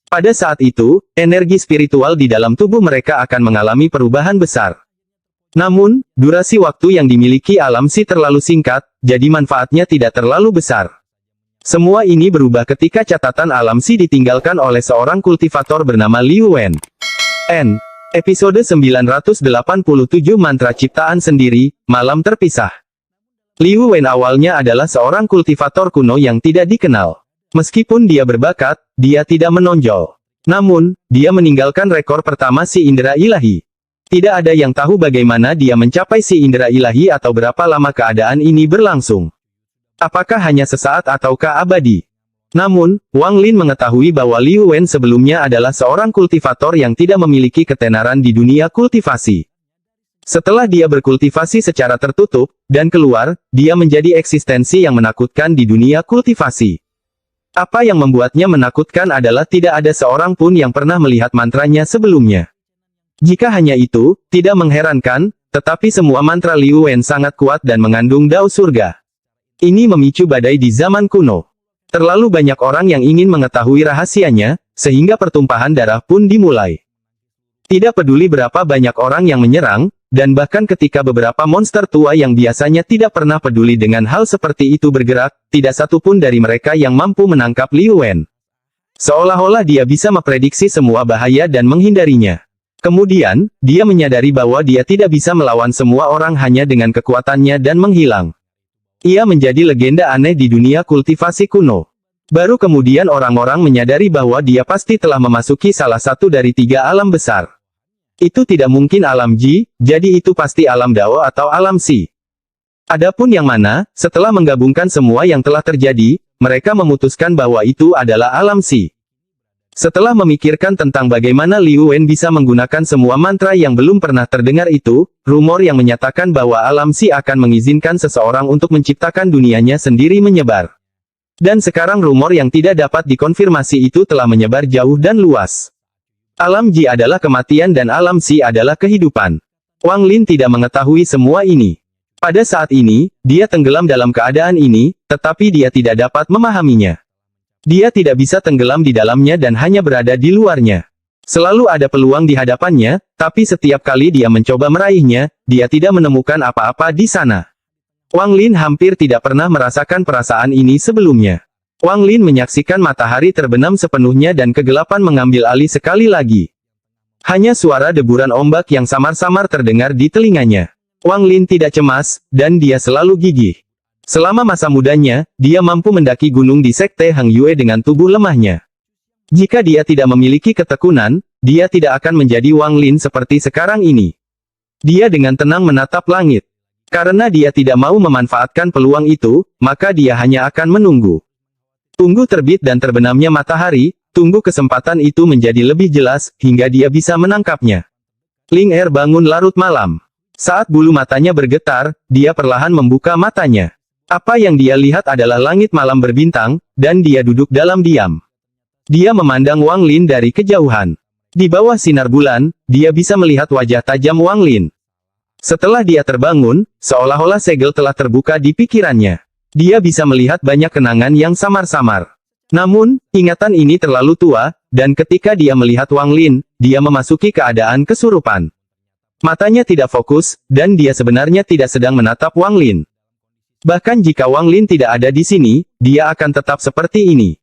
Pada saat itu, energi spiritual di dalam tubuh mereka akan mengalami perubahan besar. Namun, durasi waktu yang dimiliki alam Si terlalu singkat, jadi manfaatnya tidak terlalu besar. Semua ini berubah ketika catatan alam Si ditinggalkan oleh seorang kultivator bernama Liu Wen. Episode 987 Mantra Ciptaan Sendiri, Malam Terpisah. Liu Wen awalnya adalah seorang kultivator kuno yang tidak dikenal. Meskipun dia berbakat, dia tidak menonjol. Namun, dia meninggalkan rekor pertama Si Indera Ilahi. Tidak ada yang tahu bagaimana dia mencapai Si Indera Ilahi atau berapa lama keadaan ini berlangsung. Apakah hanya sesaat ataukah abadi? Namun, Wang Lin mengetahui bahwa Liu Wen sebelumnya adalah seorang kultivator yang tidak memiliki ketenaran di dunia kultivasi. Setelah dia berkultivasi secara tertutup, dan keluar, dia menjadi eksistensi yang menakutkan di dunia kultivasi. Apa yang membuatnya menakutkan adalah tidak ada seorang pun yang pernah melihat mantranya sebelumnya. Jika hanya itu, tidak mengherankan, tetapi semua mantra Liu Wen sangat kuat dan mengandung dao surga. Ini memicu badai di zaman kuno. Terlalu banyak orang yang ingin mengetahui rahasianya, sehingga pertumpahan darah pun dimulai. Tidak peduli berapa banyak orang yang menyerang, dan bahkan ketika beberapa monster tua yang biasanya tidak pernah peduli dengan hal seperti itu bergerak, tidak satu pun dari mereka yang mampu menangkap Liu Wen. Seolah-olah dia bisa memprediksi semua bahaya dan menghindarinya. Kemudian, dia menyadari bahwa dia tidak bisa melawan semua orang hanya dengan kekuatannya dan menghilang. Ia menjadi legenda aneh di dunia kultivasi kuno. Baru kemudian orang-orang menyadari bahwa dia pasti telah memasuki salah satu dari 3 alam besar. Itu tidak mungkin alam Ji, jadi itu pasti alam Dao atau alam Si. Adapun yang mana, setelah menggabungkan semua yang telah terjadi, mereka memutuskan bahwa itu adalah alam Si. Setelah memikirkan tentang bagaimana Liu Wen bisa menggunakan semua mantra yang belum pernah terdengar itu, rumor yang menyatakan bahwa alam Si akan mengizinkan seseorang untuk menciptakan dunianya sendiri menyebar. Dan sekarang rumor yang tidak dapat dikonfirmasi itu telah menyebar jauh dan luas. Alam Ji adalah kematian dan alam Si adalah kehidupan. Wang Lin tidak mengetahui semua ini. Pada saat ini, dia tenggelam dalam keadaan ini, tetapi dia tidak dapat memahaminya. Dia tidak bisa tenggelam di dalamnya dan hanya berada di luarnya. Selalu ada peluang di hadapannya, tapi setiap kali dia mencoba meraihnya, dia tidak menemukan apa-apa di sana. Wang Lin hampir tidak pernah merasakan perasaan ini sebelumnya. Wang Lin menyaksikan matahari terbenam sepenuhnya dan kegelapan mengambil alih sekali lagi. Hanya suara deburan ombak yang samar-samar terdengar di telinganya. Wang Lin tidak cemas, dan dia selalu gigih. Selama masa mudanya, dia mampu mendaki gunung di Sekte Hang Yue dengan tubuh lemahnya. Jika dia tidak memiliki ketekunan, dia tidak akan menjadi Wang Lin seperti sekarang ini. Dia dengan tenang menatap langit. Karena dia tidak mau memanfaatkan peluang itu, maka dia hanya akan menunggu. Tunggu terbit dan terbenamnya matahari, tunggu kesempatan itu menjadi lebih jelas, hingga dia bisa menangkapnya. Ling Er bangun larut malam. Saat bulu matanya bergetar, dia perlahan membuka matanya. Apa yang dia lihat adalah langit malam berbintang, dan dia duduk dalam diam. Dia memandang Wang Lin dari kejauhan. Di bawah sinar bulan, dia bisa melihat wajah tajam Wang Lin. Setelah dia terbangun, seolah-olah segel telah terbuka di pikirannya. Dia bisa melihat banyak kenangan yang samar-samar. Namun, ingatan ini terlalu tua, dan ketika dia melihat Wang Lin, dia memasuki keadaan kesurupan. Matanya tidak fokus, dan dia sebenarnya tidak sedang menatap Wang Lin. Bahkan jika Wang Lin tidak ada di sini, dia akan tetap seperti ini.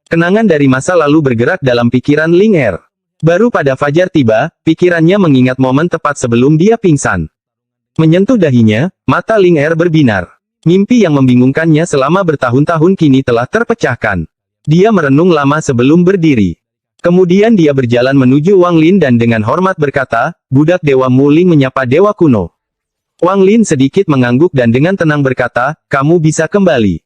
Kenangan dari masa lalu bergerak dalam pikiran Ling Er. Baru pada fajar tiba, pikirannya mengingat momen tepat sebelum dia pingsan. Menyentuh dahinya, mata Ling Er berbinar. Mimpi yang membingungkannya selama bertahun-tahun kini telah terpecahkan. Dia merenung lama sebelum berdiri. Kemudian dia berjalan menuju Wang Lin dan dengan hormat berkata, "Budak Dewa Muling menyapa Dewa kuno." Wang Lin sedikit mengangguk dan dengan tenang berkata, "Kamu bisa kembali.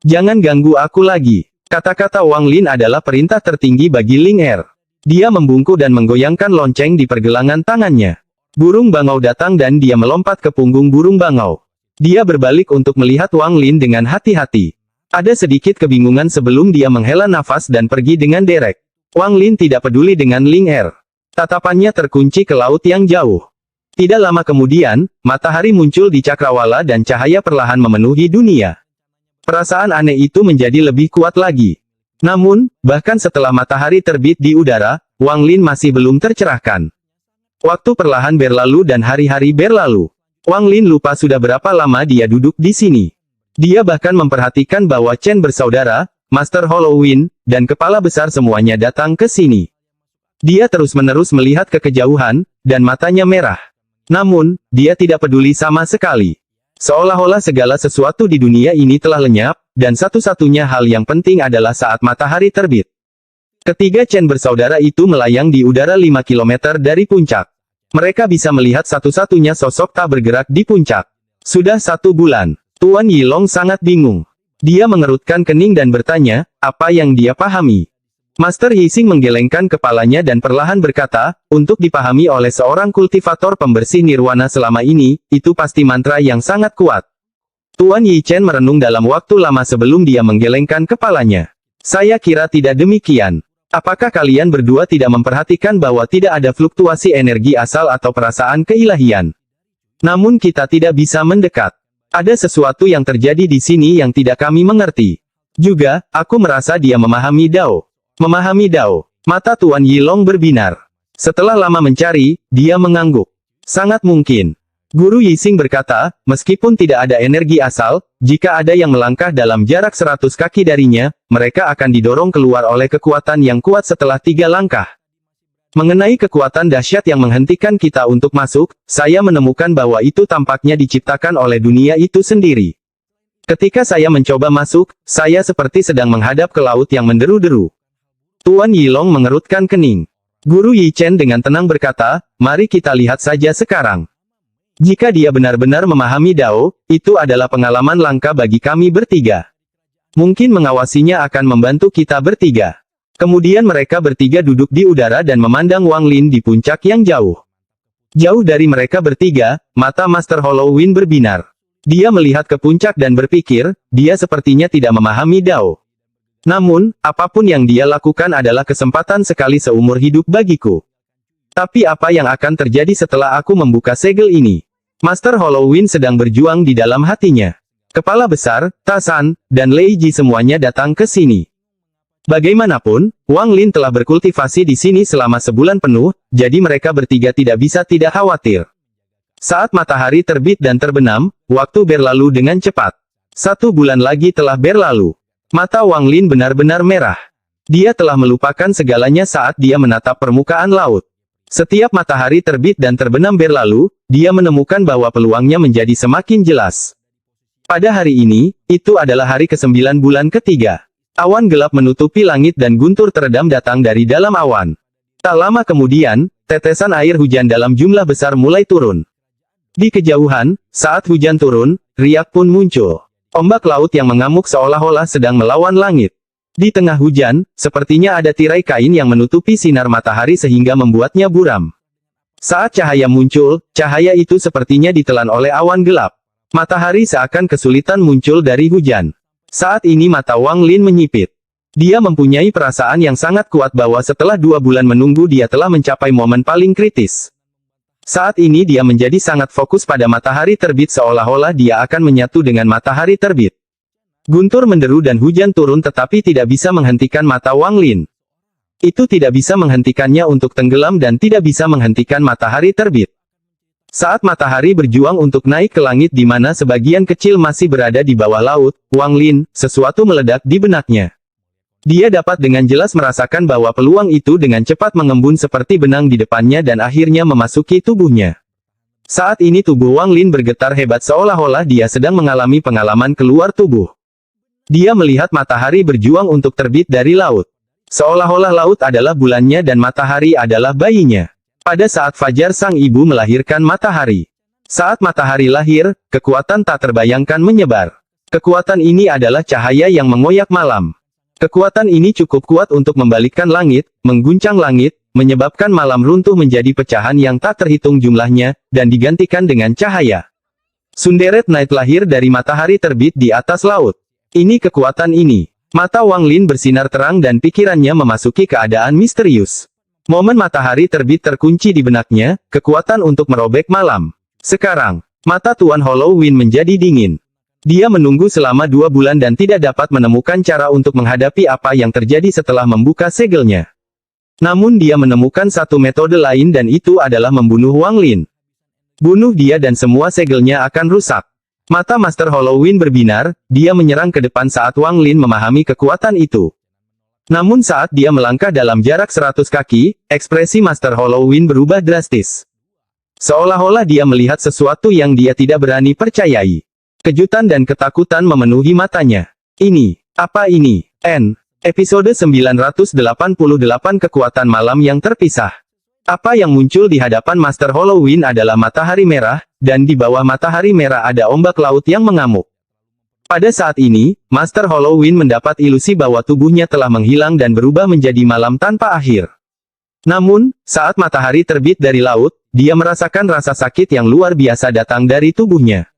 Jangan ganggu aku lagi." Kata-kata Wang Lin adalah perintah tertinggi bagi Ling Er. Dia membungkuk dan menggoyangkan lonceng di pergelangan tangannya. Burung bangau datang dan dia melompat ke punggung burung bangau. Dia berbalik untuk melihat Wang Lin dengan hati-hati. Ada sedikit kebingungan sebelum dia menghela nafas dan pergi dengan derek. Wang Lin tidak peduli dengan Ling Er. Tatapannya terkunci ke laut yang jauh. Tidak lama kemudian, matahari muncul di cakrawala dan cahaya perlahan memenuhi dunia. Perasaan aneh itu menjadi lebih kuat lagi. Namun, bahkan setelah matahari terbit di udara, Wang Lin masih belum tercerahkan. Waktu perlahan berlalu dan hari-hari berlalu. Wang Lin lupa sudah berapa lama dia duduk di sini. Dia bahkan memperhatikan bahwa Chen bersaudara, Master Halloween, dan kepala besar semuanya datang ke sini. Dia terus-menerus melihat ke kejauhan, dan matanya merah. Namun, dia tidak peduli sama sekali. Seolah-olah segala sesuatu di dunia ini telah lenyap, dan satu-satunya hal yang penting adalah saat matahari terbit. Ketiga Chen bersaudara itu melayang di udara 5 km dari puncak. Mereka bisa melihat satu-satunya sosok tak bergerak di puncak. Sudah 1 bulan. Tuan Yilong sangat bingung. Dia mengerutkan kening dan bertanya, apa yang dia pahami? Master Yixing menggelengkan kepalanya dan perlahan berkata, untuk dipahami oleh seorang kultivator pembersih nirwana selama ini, itu pasti mantra yang sangat kuat. Tuan Yi Chen merenung dalam waktu lama sebelum dia menggelengkan kepalanya. Saya kira tidak demikian. Apakah kalian berdua tidak memperhatikan bahwa tidak ada fluktuasi energi asal atau perasaan keilahian? Namun kita tidak bisa mendekat. Ada sesuatu yang terjadi di sini yang tidak kami mengerti. Juga, aku merasa dia memahami Dao. Memahami Dao. Mata Tuan Yilong berbinar. Setelah lama mencari, dia mengangguk. Sangat mungkin. Guru Yixing berkata, meskipun tidak ada energi asal, jika ada yang melangkah dalam jarak 100 kaki darinya, mereka akan didorong keluar oleh kekuatan yang kuat setelah 3 langkah. Mengenai kekuatan dahsyat yang menghentikan kita untuk masuk, saya menemukan bahwa itu tampaknya diciptakan oleh dunia itu sendiri. Ketika saya mencoba masuk, saya seperti sedang menghadap ke laut yang menderu-deru. Tuan Yilong mengerutkan kening. Guru Yi Chen dengan tenang berkata, mari kita lihat saja sekarang. Jika dia benar-benar memahami Dao, itu adalah pengalaman langka bagi kami bertiga. Mungkin mengawasinya akan membantu kita bertiga. Kemudian mereka bertiga duduk di udara dan memandang Wang Lin di puncak yang jauh. Jauh dari mereka bertiga, mata Master Halloween berbinar. Dia melihat ke puncak dan berpikir, dia sepertinya tidak memahami Dao. Namun, apapun yang dia lakukan adalah kesempatan sekali seumur hidup bagiku. Tapi apa yang akan terjadi setelah aku membuka segel ini? Master Halloween sedang berjuang di dalam hatinya. Kepala besar, Tasan, dan Lei Ji semuanya datang ke sini. Bagaimanapun, Wang Lin telah berkultivasi di sini selama sebulan penuh, jadi mereka bertiga tidak bisa tidak khawatir. Saat matahari terbit dan terbenam, waktu berlalu dengan cepat. 1 bulan lagi telah berlalu. Mata Wang Lin benar-benar merah. Dia telah melupakan segalanya saat dia menatap permukaan laut. Setiap matahari terbit dan terbenam berlalu, dia menemukan bahwa peluangnya menjadi semakin jelas. Pada hari ini, itu adalah hari ke-9 bulan ketiga. Awan gelap menutupi langit dan guntur teredam datang dari dalam awan. Tak lama kemudian, tetesan air hujan dalam jumlah besar mulai turun. Di kejauhan, saat hujan turun, riak pun muncul. Ombak laut yang mengamuk seolah-olah sedang melawan langit. Di tengah hujan, sepertinya ada tirai kain yang menutupi sinar matahari sehingga membuatnya buram. Saat cahaya muncul, cahaya itu sepertinya ditelan oleh awan gelap. Matahari seakan kesulitan muncul dari hujan. Saat ini mata Wang Lin menyipit. Dia mempunyai perasaan yang sangat kuat bahwa setelah 2 bulan menunggu dia telah mencapai momen paling kritis. Saat ini dia menjadi sangat fokus pada matahari terbit seolah-olah dia akan menyatu dengan matahari terbit. Guntur menderu dan hujan turun tetapi tidak bisa menghentikan mata Wang Lin. Itu tidak bisa menghentikannya untuk tenggelam dan tidak bisa menghentikan matahari terbit. Saat matahari berjuang untuk naik ke langit di mana sebagian kecil masih berada di bawah laut, Wang Lin, sesuatu meledak di benaknya. Dia dapat dengan jelas merasakan bahwa peluang itu dengan cepat mengembun seperti benang di depannya dan akhirnya memasuki tubuhnya. Saat ini tubuh Wang Lin bergetar hebat seolah-olah dia sedang mengalami pengalaman keluar tubuh. Dia melihat matahari berjuang untuk terbit dari laut. Seolah-olah laut adalah bulannya dan matahari adalah bayinya. Pada saat fajar sang ibu melahirkan matahari. Saat matahari lahir, kekuatan tak terbayangkan menyebar. Kekuatan ini adalah cahaya yang mengoyak malam. Kekuatan ini cukup kuat untuk membalikkan langit, mengguncang langit, menyebabkan malam runtuh menjadi pecahan yang tak terhitung jumlahnya, dan digantikan dengan cahaya. Sunderet Night lahir dari matahari terbit di atas laut. Ini kekuatan ini. Mata Wang Lin bersinar terang dan pikirannya memasuki keadaan misterius. Momen matahari terbit terkunci di benaknya, kekuatan untuk merobek malam. Sekarang, mata Tuan Halloween menjadi dingin. Dia menunggu selama 2 bulan dan tidak dapat menemukan cara untuk menghadapi apa yang terjadi setelah membuka segelnya. Namun dia menemukan satu metode lain dan itu adalah membunuh Wang Lin. Bunuh dia dan semua segelnya akan rusak. Mata Master Halloween berbinar, dia menyerang ke depan saat Wang Lin memahami kekuatan itu. Namun saat dia melangkah dalam jarak 100 kaki, ekspresi Master Halloween berubah drastis. Seolah-olah dia melihat sesuatu yang dia tidak berani percayai. Kejutan dan ketakutan memenuhi matanya. Ini, apa ini? Episode 988 Kekuatan Malam yang Terpisah. Apa yang muncul di hadapan Master Halloween adalah matahari merah, dan di bawah matahari merah ada ombak laut yang mengamuk. Pada saat ini, Master Halloween mendapat ilusi bahwa tubuhnya telah menghilang dan berubah menjadi malam tanpa akhir. Namun, saat matahari terbit dari laut, dia merasakan rasa sakit yang luar biasa datang dari tubuhnya.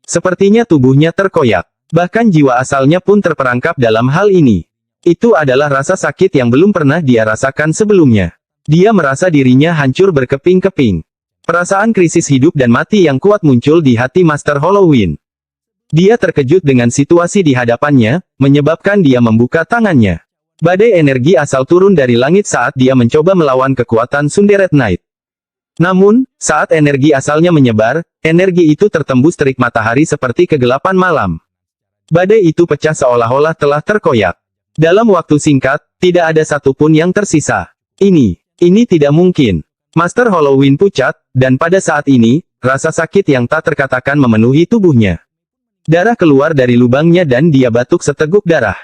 Sepertinya tubuhnya terkoyak. Bahkan jiwa asalnya pun terperangkap dalam hal ini. Itu adalah rasa sakit yang belum pernah dia rasakan sebelumnya. Dia merasa dirinya hancur berkeping-keping. Perasaan krisis hidup dan mati yang kuat muncul di hati Master Halloween. Dia terkejut dengan situasi di hadapannya, menyebabkan dia membuka tangannya. Badai energi asal turun dari langit saat dia mencoba melawan kekuatan Sunderet Night. Namun, saat energi asalnya menyebar, energi itu tertembus terik matahari seperti kegelapan malam. Badai itu pecah seolah-olah telah terkoyak. Dalam waktu singkat, tidak ada satupun yang tersisa. Ini tidak mungkin. Master Halloween pucat, dan pada saat ini, rasa sakit yang tak terkatakan memenuhi tubuhnya. Darah keluar dari lubangnya dan dia batuk seteguk darah.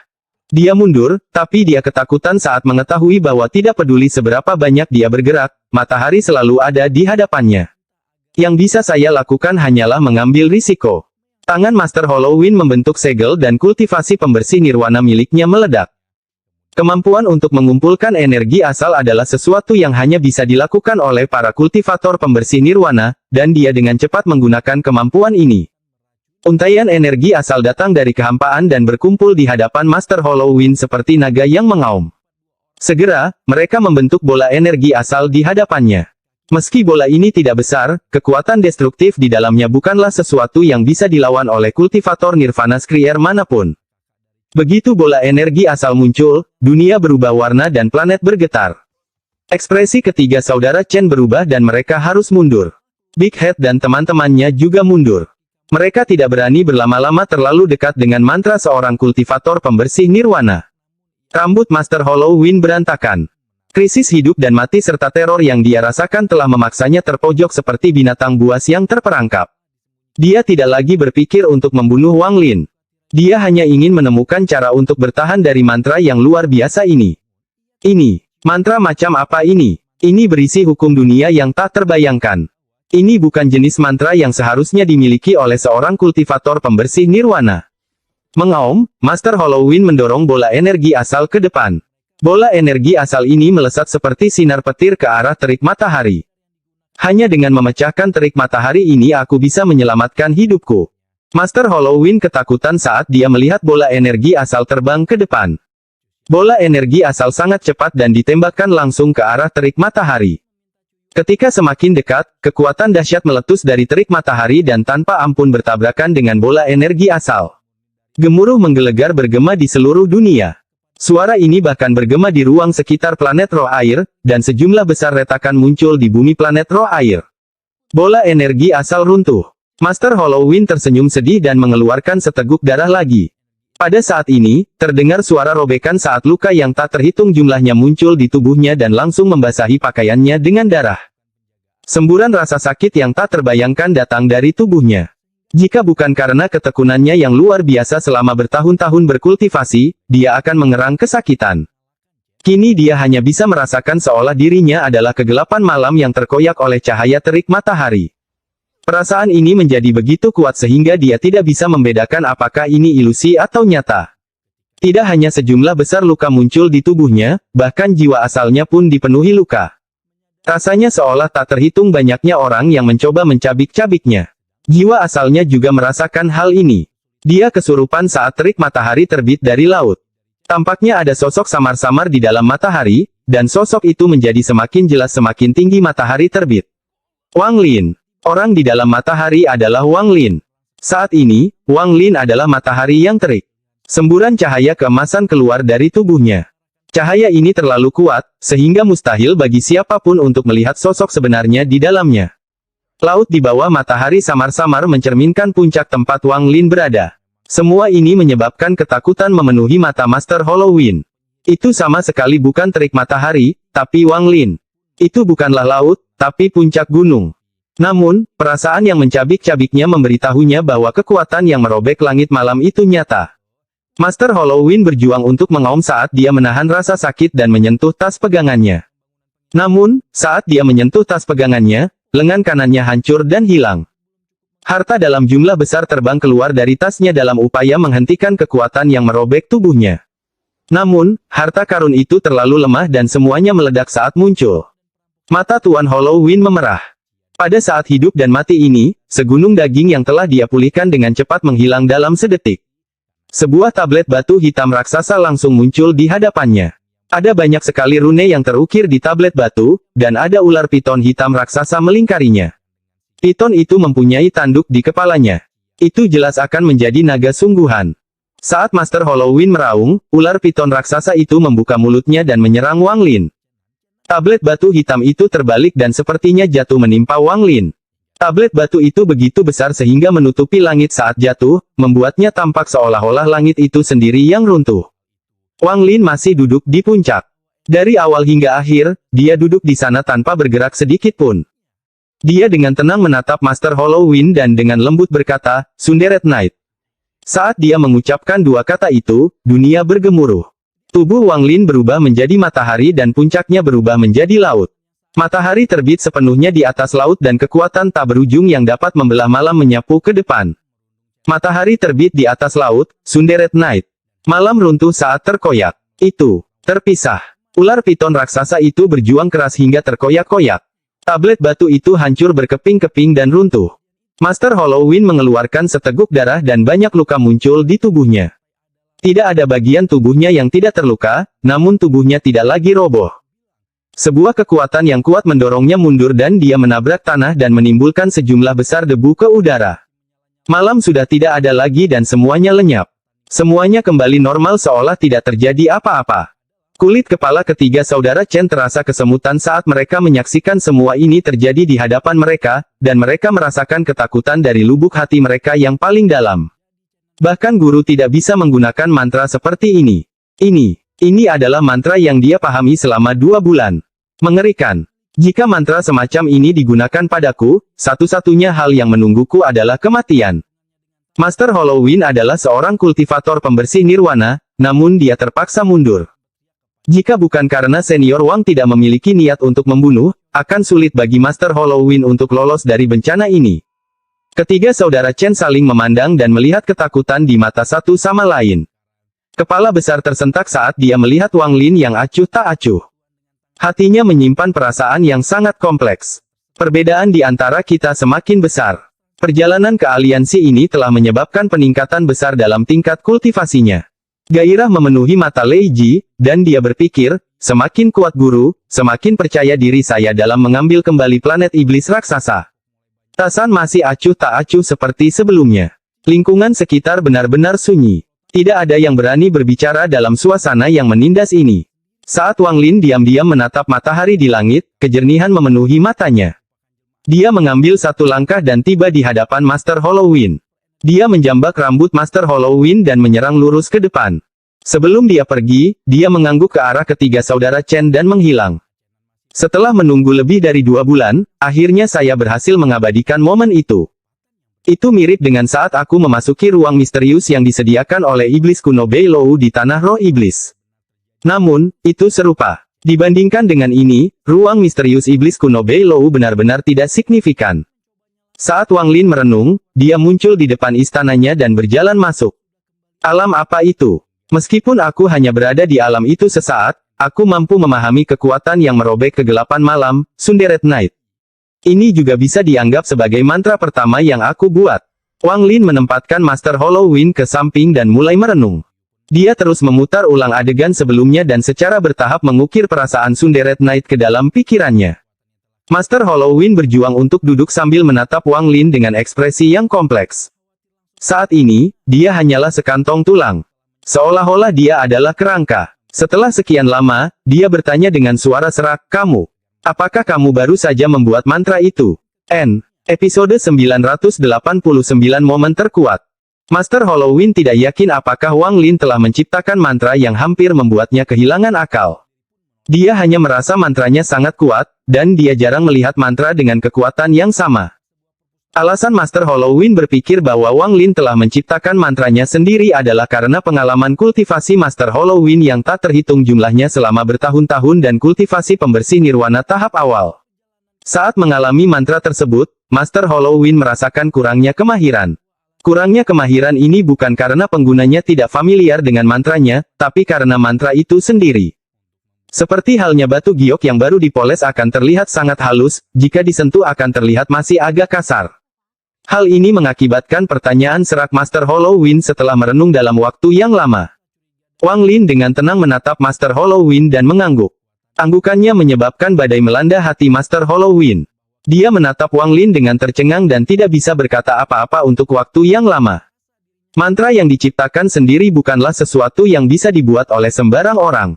Dia mundur, tapi dia ketakutan saat mengetahui bahwa tidak peduli seberapa banyak dia bergerak, matahari selalu ada di hadapannya. Yang bisa saya lakukan hanyalah mengambil risiko. Tangan Master Halloween membentuk segel dan kultivasi pembersih nirwana miliknya meledak. Kemampuan untuk mengumpulkan energi asal adalah sesuatu yang hanya bisa dilakukan oleh para kultivator pembersih nirwana, dan dia dengan cepat menggunakan kemampuan ini. Untaian energi asal datang dari kehampaan dan berkumpul di hadapan Master Halloween seperti naga yang mengaum. Segera, mereka membentuk bola energi asal di hadapannya. Meski bola ini tidak besar, kekuatan destruktif di dalamnya bukanlah sesuatu yang bisa dilawan oleh kultivator Nirvana Skrier manapun. Begitu bola energi asal muncul, dunia berubah warna dan planet bergetar. Ekspresi ketiga saudara Chen berubah dan mereka harus mundur. Big Head dan teman-temannya juga mundur. Mereka tidak berani berlama-lama terlalu dekat dengan mantra seorang kultivator pembersih nirwana. Rambut Master Halloween berantakan. Krisis hidup dan mati serta teror yang dia rasakan telah memaksanya terpojok seperti binatang buas yang terperangkap. Dia tidak lagi berpikir untuk membunuh Wang Lin. Dia hanya ingin menemukan cara untuk bertahan dari mantra yang luar biasa ini. Mantra macam apa ini? Ini berisi hukum dunia yang tak terbayangkan. Ini bukan jenis mantra yang seharusnya dimiliki oleh seorang kultivator pembersih nirwana. Mengaum, Master Halloween mendorong bola energi asal ke depan. Bola energi asal ini melesat seperti sinar petir ke arah terik matahari. Hanya dengan memecahkan terik matahari ini aku bisa menyelamatkan hidupku. Master Halloween ketakutan saat dia melihat bola energi asal terbang ke depan. Bola energi asal sangat cepat dan ditembakkan langsung ke arah terik matahari. Ketika semakin dekat, kekuatan dahsyat meletus dari terik matahari dan tanpa ampun bertabrakan dengan bola energi asal. Gemuruh menggelegar bergema di seluruh dunia. Suara ini bahkan bergema di ruang sekitar planet roh air, dan sejumlah besar retakan muncul di bumi planet roh air. Bola energi asal runtuh. Master Halloween tersenyum sedih dan mengeluarkan seteguk darah lagi. Pada saat ini, terdengar suara robekan saat luka yang tak terhitung jumlahnya muncul di tubuhnya dan langsung membasahi pakaiannya dengan darah. Semburan rasa sakit yang tak terbayangkan datang dari tubuhnya. Jika bukan karena ketekunannya yang luar biasa selama bertahun-tahun berkultivasi, dia akan mengerang kesakitan. Kini dia hanya bisa merasakan seolah dirinya adalah kegelapan malam yang terkoyak oleh cahaya terik matahari. Perasaan ini menjadi begitu kuat sehingga dia tidak bisa membedakan apakah ini ilusi atau nyata. Tidak hanya sejumlah besar luka muncul di tubuhnya, bahkan jiwa asalnya pun dipenuhi luka. Rasanya seolah tak terhitung banyaknya orang yang mencoba mencabik-cabiknya. Jiwa asalnya juga merasakan hal ini. Dia kesurupan saat terik matahari terbit dari laut. Tampaknya ada sosok samar-samar di dalam matahari, dan sosok itu menjadi semakin jelas semakin tinggi matahari terbit. Wang Lin. Orang di dalam matahari adalah Wang Lin. Saat ini, Wang Lin adalah matahari yang terik. Semburan cahaya keemasan keluar dari tubuhnya. Cahaya ini terlalu kuat, sehingga mustahil bagi siapapun untuk melihat sosok sebenarnya di dalamnya. Laut di bawah matahari samar-samar mencerminkan puncak tempat Wang Lin berada. Semua ini menyebabkan ketakutan memenuhi mata Master Halloween. Itu sama sekali bukan terik matahari, tapi Wang Lin. Itu bukanlah laut, tapi puncak gunung. Namun, perasaan yang mencabik-cabiknya memberitahunya bahwa kekuatan yang merobek langit malam itu nyata. Master Halloween berjuang untuk mengaum saat dia menahan rasa sakit dan menyentuh tas pegangannya. Namun, saat dia menyentuh tas pegangannya, lengan kanannya hancur dan hilang. Harta dalam jumlah besar terbang keluar dari tasnya dalam upaya menghentikan kekuatan yang merobek tubuhnya. Namun, harta karun itu terlalu lemah dan semuanya meledak saat muncul. Mata Tuan Halloween memerah. Pada saat hidup dan mati ini, segunung daging yang telah dia pulihkan dengan cepat menghilang dalam sedetik. Sebuah tablet batu hitam raksasa langsung muncul di hadapannya. Ada banyak sekali rune yang terukir di tablet batu, dan ada ular piton hitam raksasa melingkarinya. Piton itu mempunyai tanduk di kepalanya. Itu jelas akan menjadi naga sungguhan. Saat Master Halloween meraung, ular piton raksasa itu membuka mulutnya dan menyerang Wang Lin. Tablet batu hitam itu terbalik dan sepertinya jatuh menimpa Wang Lin. Tablet batu itu begitu besar sehingga menutupi langit saat jatuh, membuatnya tampak seolah-olah langit itu sendiri yang runtuh. Wang Lin masih duduk di puncak. Dari awal hingga akhir, dia duduk di sana tanpa bergerak sedikit pun. Dia dengan tenang menatap Master Halloween dan dengan lembut berkata, "Sunderet Knight." Saat dia mengucapkan dua kata itu, dunia bergemuruh. Tubuh Wang Lin berubah menjadi matahari dan puncaknya berubah menjadi laut. Matahari terbit sepenuhnya di atas laut dan kekuatan tak berujung yang dapat membelah malam menyapu ke depan. Matahari terbit di atas laut, Sunderet Knight. Malam runtuh saat terkoyak. Itu, terpisah. Ular piton raksasa itu berjuang keras hingga terkoyak-koyak. Tablet batu itu hancur berkeping-keping dan runtuh. Master Halloween mengeluarkan seteguk darah dan banyak luka muncul di tubuhnya. Tidak ada bagian tubuhnya yang tidak terluka, namun tubuhnya tidak lagi roboh. Sebuah kekuatan yang kuat mendorongnya mundur dan dia menabrak tanah dan menimbulkan sejumlah besar debu ke udara. Malam sudah tidak ada lagi dan semuanya lenyap. Semuanya kembali normal seolah tidak terjadi apa-apa. Kulit kepala ketiga saudara Chen terasa kesemutan saat mereka menyaksikan semua ini terjadi di hadapan mereka, dan mereka merasakan ketakutan dari lubuk hati mereka yang paling dalam. Bahkan guru tidak bisa menggunakan mantra seperti ini. Ini adalah mantra yang dia pahami selama 2 bulan. Mengerikan. Jika mantra semacam ini digunakan padaku, satu-satunya hal yang menungguku adalah kematian. Master Halloween adalah seorang kultivator pembersih nirwana, namun dia terpaksa mundur. Jika bukan karena senior Wang tidak memiliki niat untuk membunuh, akan sulit bagi Master Halloween untuk lolos dari bencana ini. Ketiga saudara Chen saling memandang dan melihat ketakutan di mata satu sama lain. Kepala besar tersentak saat dia melihat Wang Lin yang acuh tak acuh. Hatinya menyimpan perasaan yang sangat kompleks. Perbedaan di antara kita semakin besar. Perjalanan ke aliansi ini telah menyebabkan peningkatan besar dalam tingkat kultivasinya. Gairah memenuhi mata Lei Ji, dan dia berpikir, semakin kuat guru, semakin percaya diri saya dalam mengambil kembali planet iblis raksasa. Tasan masih acuh tak acuh seperti sebelumnya. Lingkungan sekitar benar-benar sunyi. Tidak ada yang berani berbicara dalam suasana yang menindas ini. Saat Wang Lin diam-diam menatap matahari di langit, kejernihan memenuhi matanya. Dia mengambil satu langkah dan tiba di hadapan Master Halloween. Dia menjambak rambut Master Halloween dan menyerang lurus ke depan. Sebelum dia pergi, dia mengangguk ke arah ketiga saudara Chen dan menghilang. Setelah menunggu lebih dari 2 bulan, akhirnya saya berhasil mengabadikan momen itu. Itu mirip dengan saat aku memasuki ruang misterius yang disediakan oleh iblis kuno Beilou di Tanah Roh Iblis. Namun, itu serupa. Dibandingkan dengan ini, ruang misterius iblis kuno Beilou benar-benar tidak signifikan. Saat Wang Lin merenung, dia muncul di depan istananya dan berjalan masuk. Alam apa itu? Meskipun aku hanya berada di alam itu sesaat, aku mampu memahami kekuatan yang merobek kegelapan malam, Sunderet Night. Ini juga bisa dianggap sebagai mantra pertama yang aku buat. Wang Lin menempatkan Master Halloween ke samping dan mulai merenung. Dia terus memutar ulang adegan sebelumnya dan secara bertahap mengukir perasaan Sunderet Night ke dalam pikirannya. Master Halloween berjuang untuk duduk sambil menatap Wang Lin dengan ekspresi yang kompleks. Saat ini, dia hanyalah sekantong tulang. Seolah-olah dia adalah kerangka. Setelah sekian lama, dia bertanya dengan suara serak, "Kamu, apakah kamu baru saja membuat mantra itu?" Episode 989 Momen Terkuat. Master Halloween tidak yakin apakah Wang Lin telah menciptakan mantra yang hampir membuatnya kehilangan akal. Dia hanya merasa mantranya sangat kuat, dan dia jarang melihat mantra dengan kekuatan yang sama. Alasan Master Halloween berpikir bahwa Wang Lin telah menciptakan mantranya sendiri adalah karena pengalaman kultivasi Master Halloween yang tak terhitung jumlahnya selama bertahun-tahun dan kultivasi pembersih nirwana tahap awal. Saat mengalami mantra tersebut, Master Halloween merasakan kurangnya kemahiran. Kurangnya kemahiran ini bukan karena penggunanya tidak familiar dengan mantranya, tapi karena mantra itu sendiri. Seperti halnya batu giok yang baru dipoles akan terlihat sangat halus, jika disentuh akan terlihat masih agak kasar. Hal ini mengakibatkan pertanyaan serak Master Halloween setelah merenung dalam waktu yang lama. Wang Lin dengan tenang menatap Master Halloween dan mengangguk. Anggukannya menyebabkan badai melanda hati Master Halloween. Dia menatap Wang Lin dengan tercengang dan tidak bisa berkata apa-apa untuk waktu yang lama. Mantra yang diciptakan sendiri bukanlah sesuatu yang bisa dibuat oleh sembarang orang.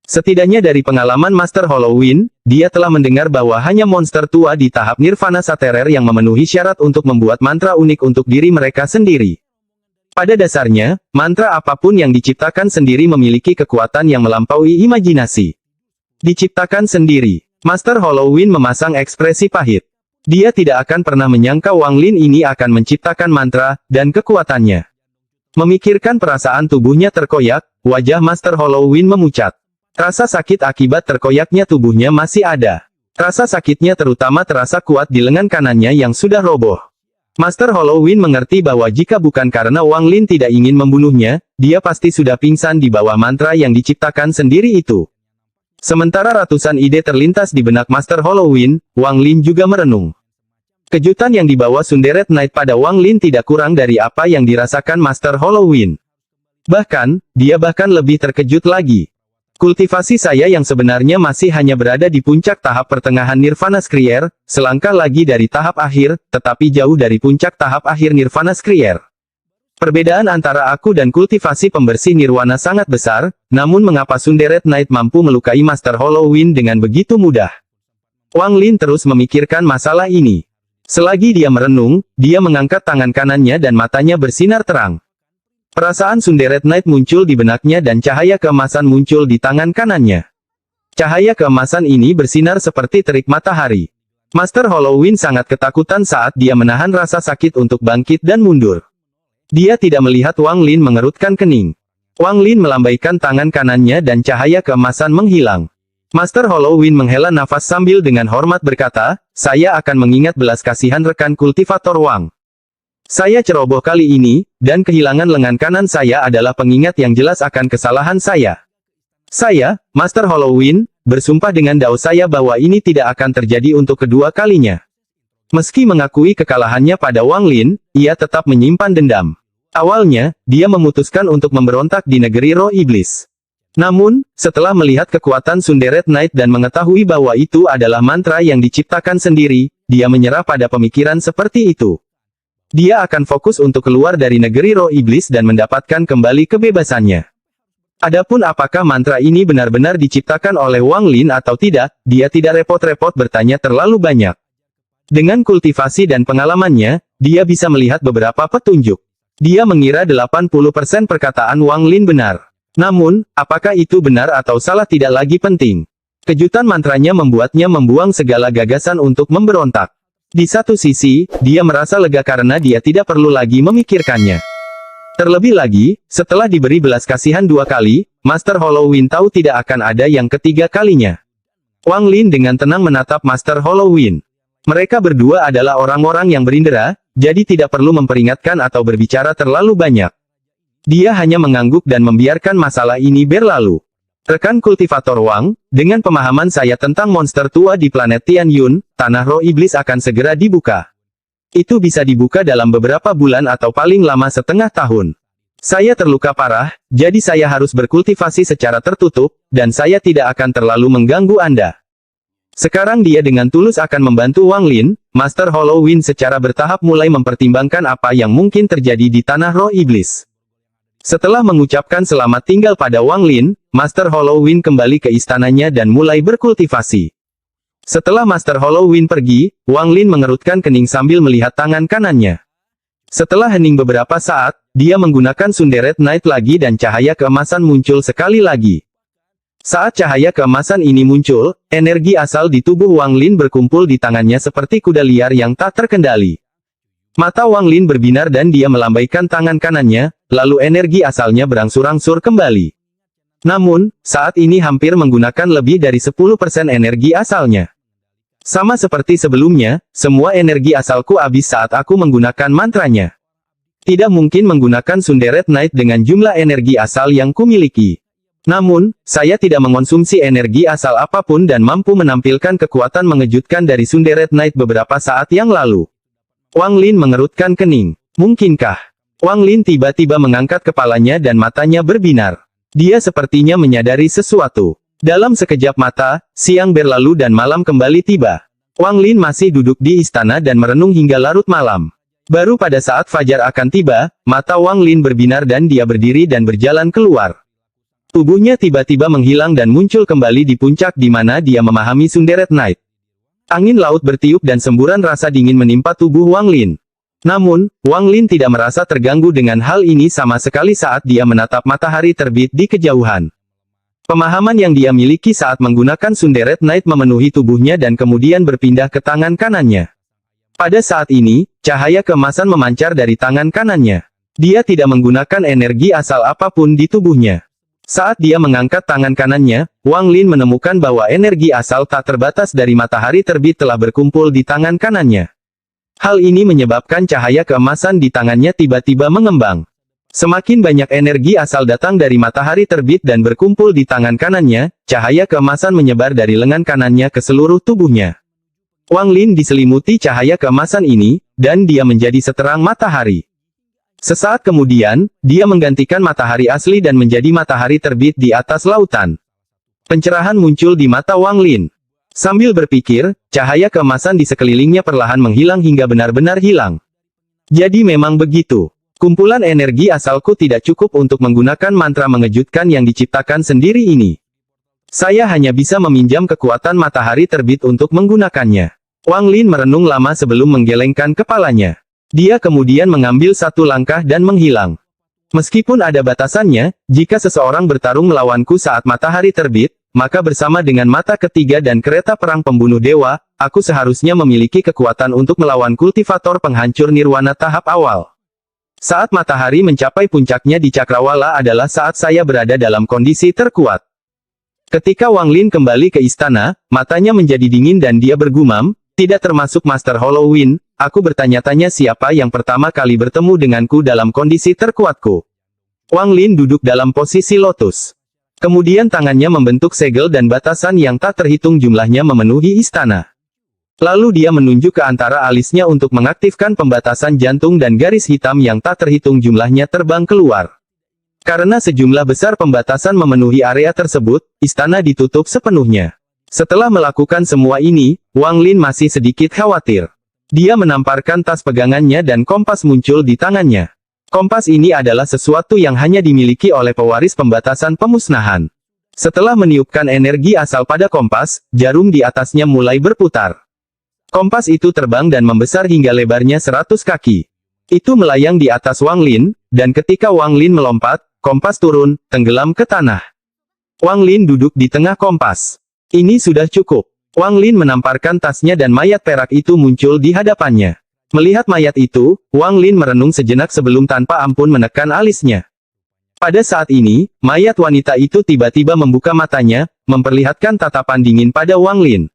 Setidaknya dari pengalaman Master Halloween, dia telah mendengar bahwa hanya monster tua di tahap Nirvana Saterer yang memenuhi syarat untuk membuat mantra unik untuk diri mereka sendiri. Pada dasarnya, mantra apapun yang diciptakan sendiri memiliki kekuatan yang melampaui imajinasi. Diciptakan sendiri. Master Halloween memasang ekspresi pahit. Dia tidak akan pernah menyangka Wang Lin ini akan menciptakan mantra, dan kekuatannya. Memikirkan perasaan tubuhnya terkoyak, wajah Master Halloween memucat. Rasa sakit akibat terkoyaknya tubuhnya masih ada. Rasa sakitnya terutama terasa kuat di lengan kanannya yang sudah roboh. Master Halloween mengerti bahwa jika bukan karena Wang Lin tidak ingin membunuhnya, dia pasti sudah pingsan di bawah mantra yang diciptakan sendiri itu. Sementara ratusan ide terlintas di benak Master Halloween, Wang Lin juga merenung. Kejutan yang dibawa Sunderet Night pada Wang Lin tidak kurang dari apa yang dirasakan Master Halloween. Bahkan, dia bahkan lebih terkejut lagi. Kultivasi saya yang sebenarnya masih hanya berada di puncak tahap pertengahan Nirvana Skrier, selangkah lagi dari tahap akhir, tetapi jauh dari puncak tahap akhir Nirvana Skrier. Perbedaan antara aku dan kultivasi pembersih nirwana sangat besar, namun mengapa Sunderet Night mampu melukai Master Halloween dengan begitu mudah? Wang Lin terus memikirkan masalah ini. Selagi dia merenung, dia mengangkat tangan kanannya dan matanya bersinar terang. Perasaan Sunderet Night muncul di benaknya dan cahaya keemasan muncul di tangan kanannya. Cahaya keemasan ini bersinar seperti terik matahari. Master Halloween sangat ketakutan saat dia menahan rasa sakit untuk bangkit dan mundur. Dia tidak melihat Wang Lin mengerutkan kening. Wang Lin melambaikan tangan kanannya dan cahaya keemasan menghilang. Master Halloween menghela nafas sambil dengan hormat berkata, "Saya akan mengingat belas kasihan rekan kultivator Wang. Saya ceroboh kali ini, dan kehilangan lengan kanan saya adalah pengingat yang jelas akan kesalahan saya. Saya, Master Halloween, bersumpah dengan dao saya bahwa ini tidak akan terjadi untuk kedua kalinya." Meski mengakui kekalahannya pada Wang Lin, ia tetap menyimpan dendam. Awalnya, dia memutuskan untuk memberontak di negeri roh iblis. Namun, setelah melihat kekuatan Sunderet Night dan mengetahui bahwa itu adalah mantra yang diciptakan sendiri, dia menyerah pada pemikiran seperti itu. Dia akan fokus untuk keluar dari negeri roh iblis dan mendapatkan kembali kebebasannya. Adapun apakah mantra ini benar-benar diciptakan oleh Wang Lin atau tidak, dia tidak repot-repot bertanya terlalu banyak. Dengan kultivasi dan pengalamannya, dia bisa melihat beberapa petunjuk. Dia mengira 80% perkataan Wang Lin benar. Namun, apakah itu benar atau salah tidak lagi penting. Kejutan mantranya membuatnya membuang segala gagasan untuk memberontak. Di satu sisi, dia merasa lega karena dia tidak perlu lagi memikirkannya. Terlebih lagi, setelah diberi belas kasihan 2 kali, Master Halloween tahu tidak akan ada yang ketiga kalinya. Wang Lin dengan tenang menatap Master Halloween. Mereka berdua adalah orang-orang yang berindera, jadi tidak perlu memperingatkan atau berbicara terlalu banyak. Dia hanya mengangguk dan membiarkan masalah ini berlalu. Rekan kultivator Wang, dengan pemahaman saya tentang monster tua di planet Tianyun, tanah roh iblis akan segera dibuka. Itu bisa dibuka dalam beberapa bulan atau paling lama setengah tahun. Saya terluka parah, jadi saya harus berkultivasi secara tertutup, dan saya tidak akan terlalu mengganggu Anda. Sekarang dia dengan tulus akan membantu Wang Lin. Master Halloween secara bertahap mulai mempertimbangkan apa yang mungkin terjadi di tanah roh iblis. Setelah mengucapkan selamat tinggal pada Wang Lin, Master Halloween kembali ke istananya dan mulai berkultivasi. Setelah Master Halloween pergi, Wang Lin mengerutkan kening sambil melihat tangan kanannya. Setelah hening beberapa saat, dia menggunakan Sunderet Night lagi dan cahaya keemasan muncul sekali lagi. Saat cahaya keemasan ini muncul, energi asal di tubuh Wang Lin berkumpul di tangannya seperti kuda liar yang tak terkendali. Mata Wang Lin berbinar dan dia melambaikan tangan kanannya, lalu energi asalnya berangsur-angsur kembali. Namun, saat ini hampir menggunakan lebih dari 10% energi asalnya. Sama seperti sebelumnya, semua energi asalku habis saat aku menggunakan mantranya. Tidak mungkin menggunakan Sunderet Night dengan jumlah energi asal yang kumiliki. Namun, saya tidak mengonsumsi energi asal apapun dan mampu menampilkan kekuatan mengejutkan dari Sunderet Night beberapa saat yang lalu. Wang Lin mengerutkan kening. Mungkinkah? Wang Lin tiba-tiba mengangkat kepalanya dan matanya berbinar. Dia sepertinya menyadari sesuatu. Dalam sekejap mata, siang berlalu dan malam kembali tiba. Wang Lin masih duduk di istana dan merenung hingga larut malam. Baru pada saat fajar akan tiba, mata Wang Lin berbinar dan dia berdiri dan berjalan keluar. Tubuhnya tiba-tiba menghilang dan muncul kembali di puncak di mana dia memahami Sunderet Night. Angin laut bertiup dan semburan rasa dingin menimpa tubuh Wang Lin. Namun, Wang Lin tidak merasa terganggu dengan hal ini sama sekali saat dia menatap matahari terbit di kejauhan. Pemahaman yang dia miliki saat menggunakan Sunderet Night memenuhi tubuhnya dan kemudian berpindah ke tangan kanannya. Pada saat ini, cahaya keemasan memancar dari tangan kanannya. Dia tidak menggunakan energi asal apapun di tubuhnya. Saat dia mengangkat tangan kanannya, Wang Lin menemukan bahwa energi asal tak terbatas dari matahari terbit telah berkumpul di tangan kanannya. Hal ini menyebabkan cahaya keemasan di tangannya tiba-tiba mengembang. Semakin banyak energi asal datang dari matahari terbit dan berkumpul di tangan kanannya, cahaya keemasan menyebar dari lengan kanannya ke seluruh tubuhnya. Wang Lin diselimuti cahaya keemasan ini, dan dia menjadi seterang matahari. Sesaat kemudian, dia menggantikan matahari asli dan menjadi matahari terbit di atas lautan. Pencerahan muncul di mata Wang Lin. Sambil berpikir, cahaya keemasan di sekelilingnya perlahan menghilang hingga benar-benar hilang. Jadi memang begitu. Kumpulan energi asalku tidak cukup untuk menggunakan mantra mengejutkan yang diciptakan sendiri ini. Saya hanya bisa meminjam kekuatan matahari terbit untuk menggunakannya. Wang Lin merenung lama sebelum menggelengkan kepalanya. Dia kemudian mengambil satu langkah dan menghilang. Meskipun ada batasannya, jika seseorang bertarung melawanku saat matahari terbit, maka bersama dengan mata ketiga dan kereta perang pembunuh dewa, aku seharusnya memiliki kekuatan untuk melawan kultivator penghancur nirwana tahap awal. Saat matahari mencapai puncaknya di Cakrawala adalah saat saya berada dalam kondisi terkuat. Ketika Wang Lin kembali ke istana, matanya menjadi dingin dan dia bergumam, tidak termasuk Master Halloween, aku bertanya-tanya siapa yang pertama kali bertemu denganku dalam kondisi terkuatku. Wang Lin duduk dalam posisi lotus. Kemudian tangannya membentuk segel dan batasan yang tak terhitung jumlahnya memenuhi istana. Lalu dia menunjuk ke antara alisnya untuk mengaktifkan pembatasan jantung dan garis hitam yang tak terhitung jumlahnya terbang keluar. Karena sejumlah besar pembatasan memenuhi area tersebut, istana ditutup sepenuhnya. Setelah melakukan semua ini, Wang Lin masih sedikit khawatir. Dia menamparkan tas pegangannya dan kompas muncul di tangannya. Kompas ini adalah sesuatu yang hanya dimiliki oleh pewaris pembatasan pemusnahan. Setelah meniupkan energi asal pada kompas, jarum di atasnya mulai berputar. Kompas itu terbang dan membesar hingga lebarnya 100 kaki. Itu melayang di atas Wang Lin, dan ketika Wang Lin melompat, kompas turun, tenggelam ke tanah. Wang Lin duduk di tengah kompas. Ini sudah cukup. Wang Lin menamparkan tasnya dan mayat perak itu muncul di hadapannya. Melihat mayat itu, Wang Lin merenung sejenak sebelum tanpa ampun menekan alisnya. Pada saat ini, mayat wanita itu tiba-tiba membuka matanya, memperlihatkan tatapan dingin pada Wang Lin.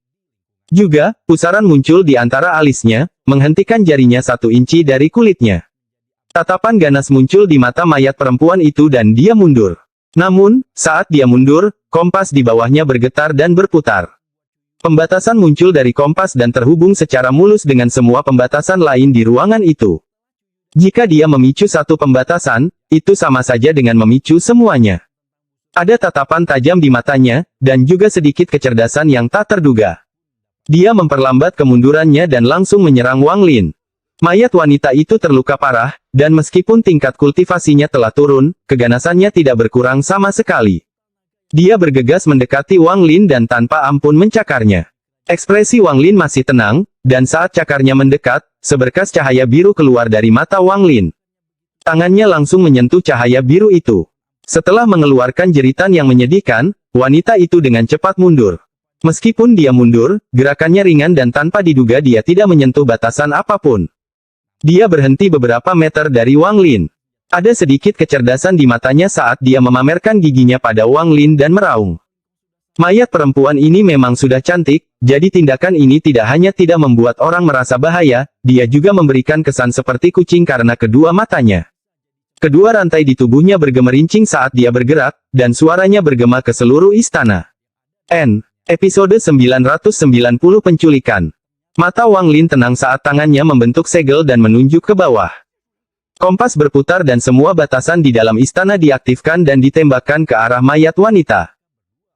Juga, pusaran muncul di antara alisnya, menghentikan jarinya 1 inci dari kulitnya. Tatapan ganas muncul di mata mayat perempuan itu dan dia mundur. Namun, saat dia mundur, kompas di bawahnya bergetar dan berputar. Pembatasan muncul dari kompas dan terhubung secara mulus dengan semua pembatasan lain di ruangan itu. Jika dia memicu satu pembatasan, itu sama saja dengan memicu semuanya. Ada tatapan tajam di matanya, dan juga sedikit kecerdasan yang tak terduga. Dia memperlambat kemundurannya dan langsung menyerang Wang Lin. Mayat wanita itu terluka parah, dan meskipun tingkat kultivasinya telah turun, keganasannya tidak berkurang sama sekali. Dia bergegas mendekati Wang Lin dan tanpa ampun mencakarnya. Ekspresi Wang Lin masih tenang, dan saat cakarnya mendekat, seberkas cahaya biru keluar dari mata Wang Lin. Tangannya langsung menyentuh cahaya biru itu. Setelah mengeluarkan jeritan yang menyedihkan, wanita itu dengan cepat mundur. Meskipun dia mundur, gerakannya ringan dan tanpa diduga dia tidak menyentuh batasan apapun. Dia berhenti beberapa meter dari Wang Lin. Ada sedikit kecerdasan di matanya saat dia memamerkan giginya pada Wang Lin dan meraung. Mayat perempuan ini memang sudah cantik, jadi tindakan ini tidak hanya tidak membuat orang merasa bahaya, dia juga memberikan kesan seperti kucing karena kedua matanya. Kedua rantai di tubuhnya bergemerincing saat dia bergerak, dan suaranya bergema ke seluruh istana. Episode 990 Penculikan. Mata Wang Lin tenang saat tangannya membentuk segel dan menunjuk ke bawah. Kompas berputar dan semua batasan di dalam istana diaktifkan dan ditembakkan ke arah mayat wanita.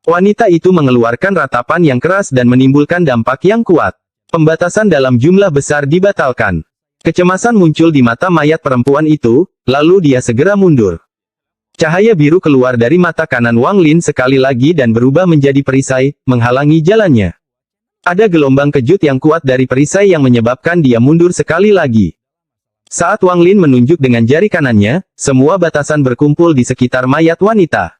Wanita itu mengeluarkan ratapan yang keras dan menimbulkan dampak yang kuat. Pembatasan dalam jumlah besar dibatalkan. Kecemasan muncul di mata mayat perempuan itu, lalu dia segera mundur. Cahaya biru keluar dari mata kanan Wang Lin sekali lagi dan berubah menjadi perisai, menghalangi jalannya. Ada gelombang kejut yang kuat dari perisai yang menyebabkan dia mundur sekali lagi. Saat Wang Lin menunjuk dengan jari kanannya, semua batasan berkumpul di sekitar mayat wanita.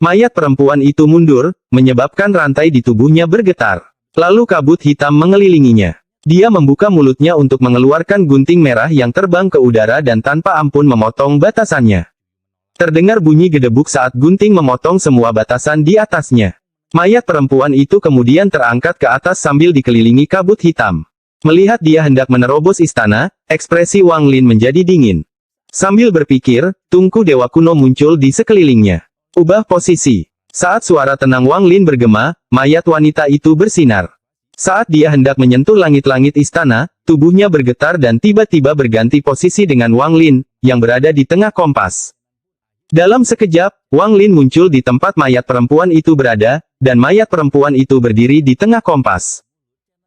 Mayat perempuan itu mundur, menyebabkan rantai di tubuhnya bergetar. Lalu kabut hitam mengelilinginya. Dia membuka mulutnya untuk mengeluarkan gunting merah yang terbang ke udara dan tanpa ampun memotong batasannya. Terdengar bunyi gedebuk saat gunting memotong semua batasan di atasnya. Mayat perempuan itu kemudian terangkat ke atas sambil dikelilingi kabut hitam. Melihat dia hendak menerobos istana, ekspresi Wang Lin menjadi dingin. Sambil berpikir, tungku dewa kuno muncul di sekelilingnya. Ubah posisi. Saat suara tenang Wang Lin bergema, mayat wanita itu bersinar. Saat dia hendak menyentuh langit-langit istana, tubuhnya bergetar dan tiba-tiba berganti posisi dengan Wang Lin, yang berada di tengah kompas. Dalam sekejap, Wang Lin muncul di tempat mayat perempuan itu berada, dan mayat perempuan itu berdiri di tengah kompas.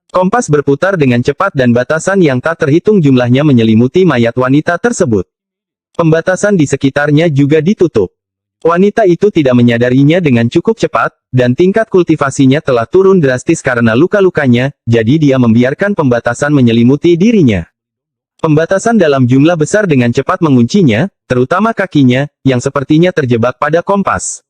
Kompas berputar dengan cepat dan batasan yang tak terhitung jumlahnya menyelimuti mayat wanita tersebut. Pembatasan di sekitarnya juga ditutup. Wanita itu tidak menyadarinya dengan cukup cepat, dan tingkat kultivasinya telah turun drastis karena luka-lukanya, jadi dia membiarkan pembatasan menyelimuti dirinya. Pembatasan dalam jumlah besar dengan cepat menguncinya, terutama kakinya, yang sepertinya terjebak pada kompas.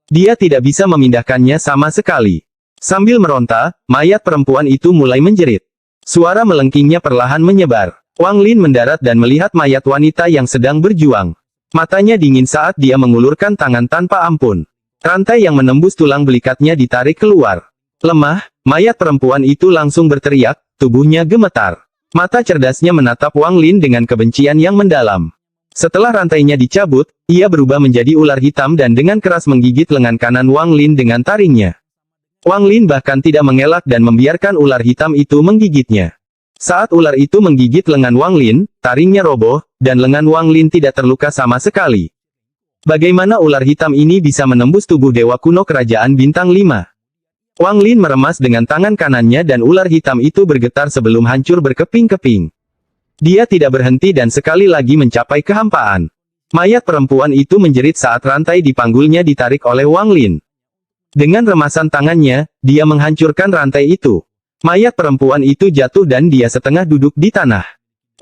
Dia tidak bisa memindahkannya sama sekali. Sambil meronta, mayat perempuan itu mulai menjerit. Suara melengkingnya perlahan menyebar. Wang Lin mendarat dan melihat mayat wanita yang sedang berjuang. Matanya dingin saat dia mengulurkan tangan tanpa ampun. Rantai yang menembus tulang belikatnya ditarik keluar. Lemah, mayat perempuan itu langsung berteriak, tubuhnya gemetar. Mata cerdasnya menatap Wang Lin dengan kebencian yang mendalam. Setelah rantainya dicabut, ia berubah menjadi ular hitam dan dengan keras menggigit lengan kanan Wang Lin dengan taringnya. Wang Lin bahkan tidak mengelak dan membiarkan ular hitam itu menggigitnya. Saat ular itu menggigit lengan Wang Lin, taringnya roboh, dan lengan Wang Lin tidak terluka sama sekali. Bagaimana ular hitam ini bisa menembus tubuh dewa kuno kerajaan bintang 5? Wang Lin meremas dengan tangan kanannya dan ular hitam itu bergetar sebelum hancur berkeping-keping. Dia tidak berhenti dan sekali lagi mencapai kehampaan. Mayat perempuan itu menjerit saat rantai di panggulnya ditarik oleh Wang Lin. Dengan remasan tangannya, dia menghancurkan rantai itu. Mayat perempuan itu jatuh dan dia setengah duduk di tanah.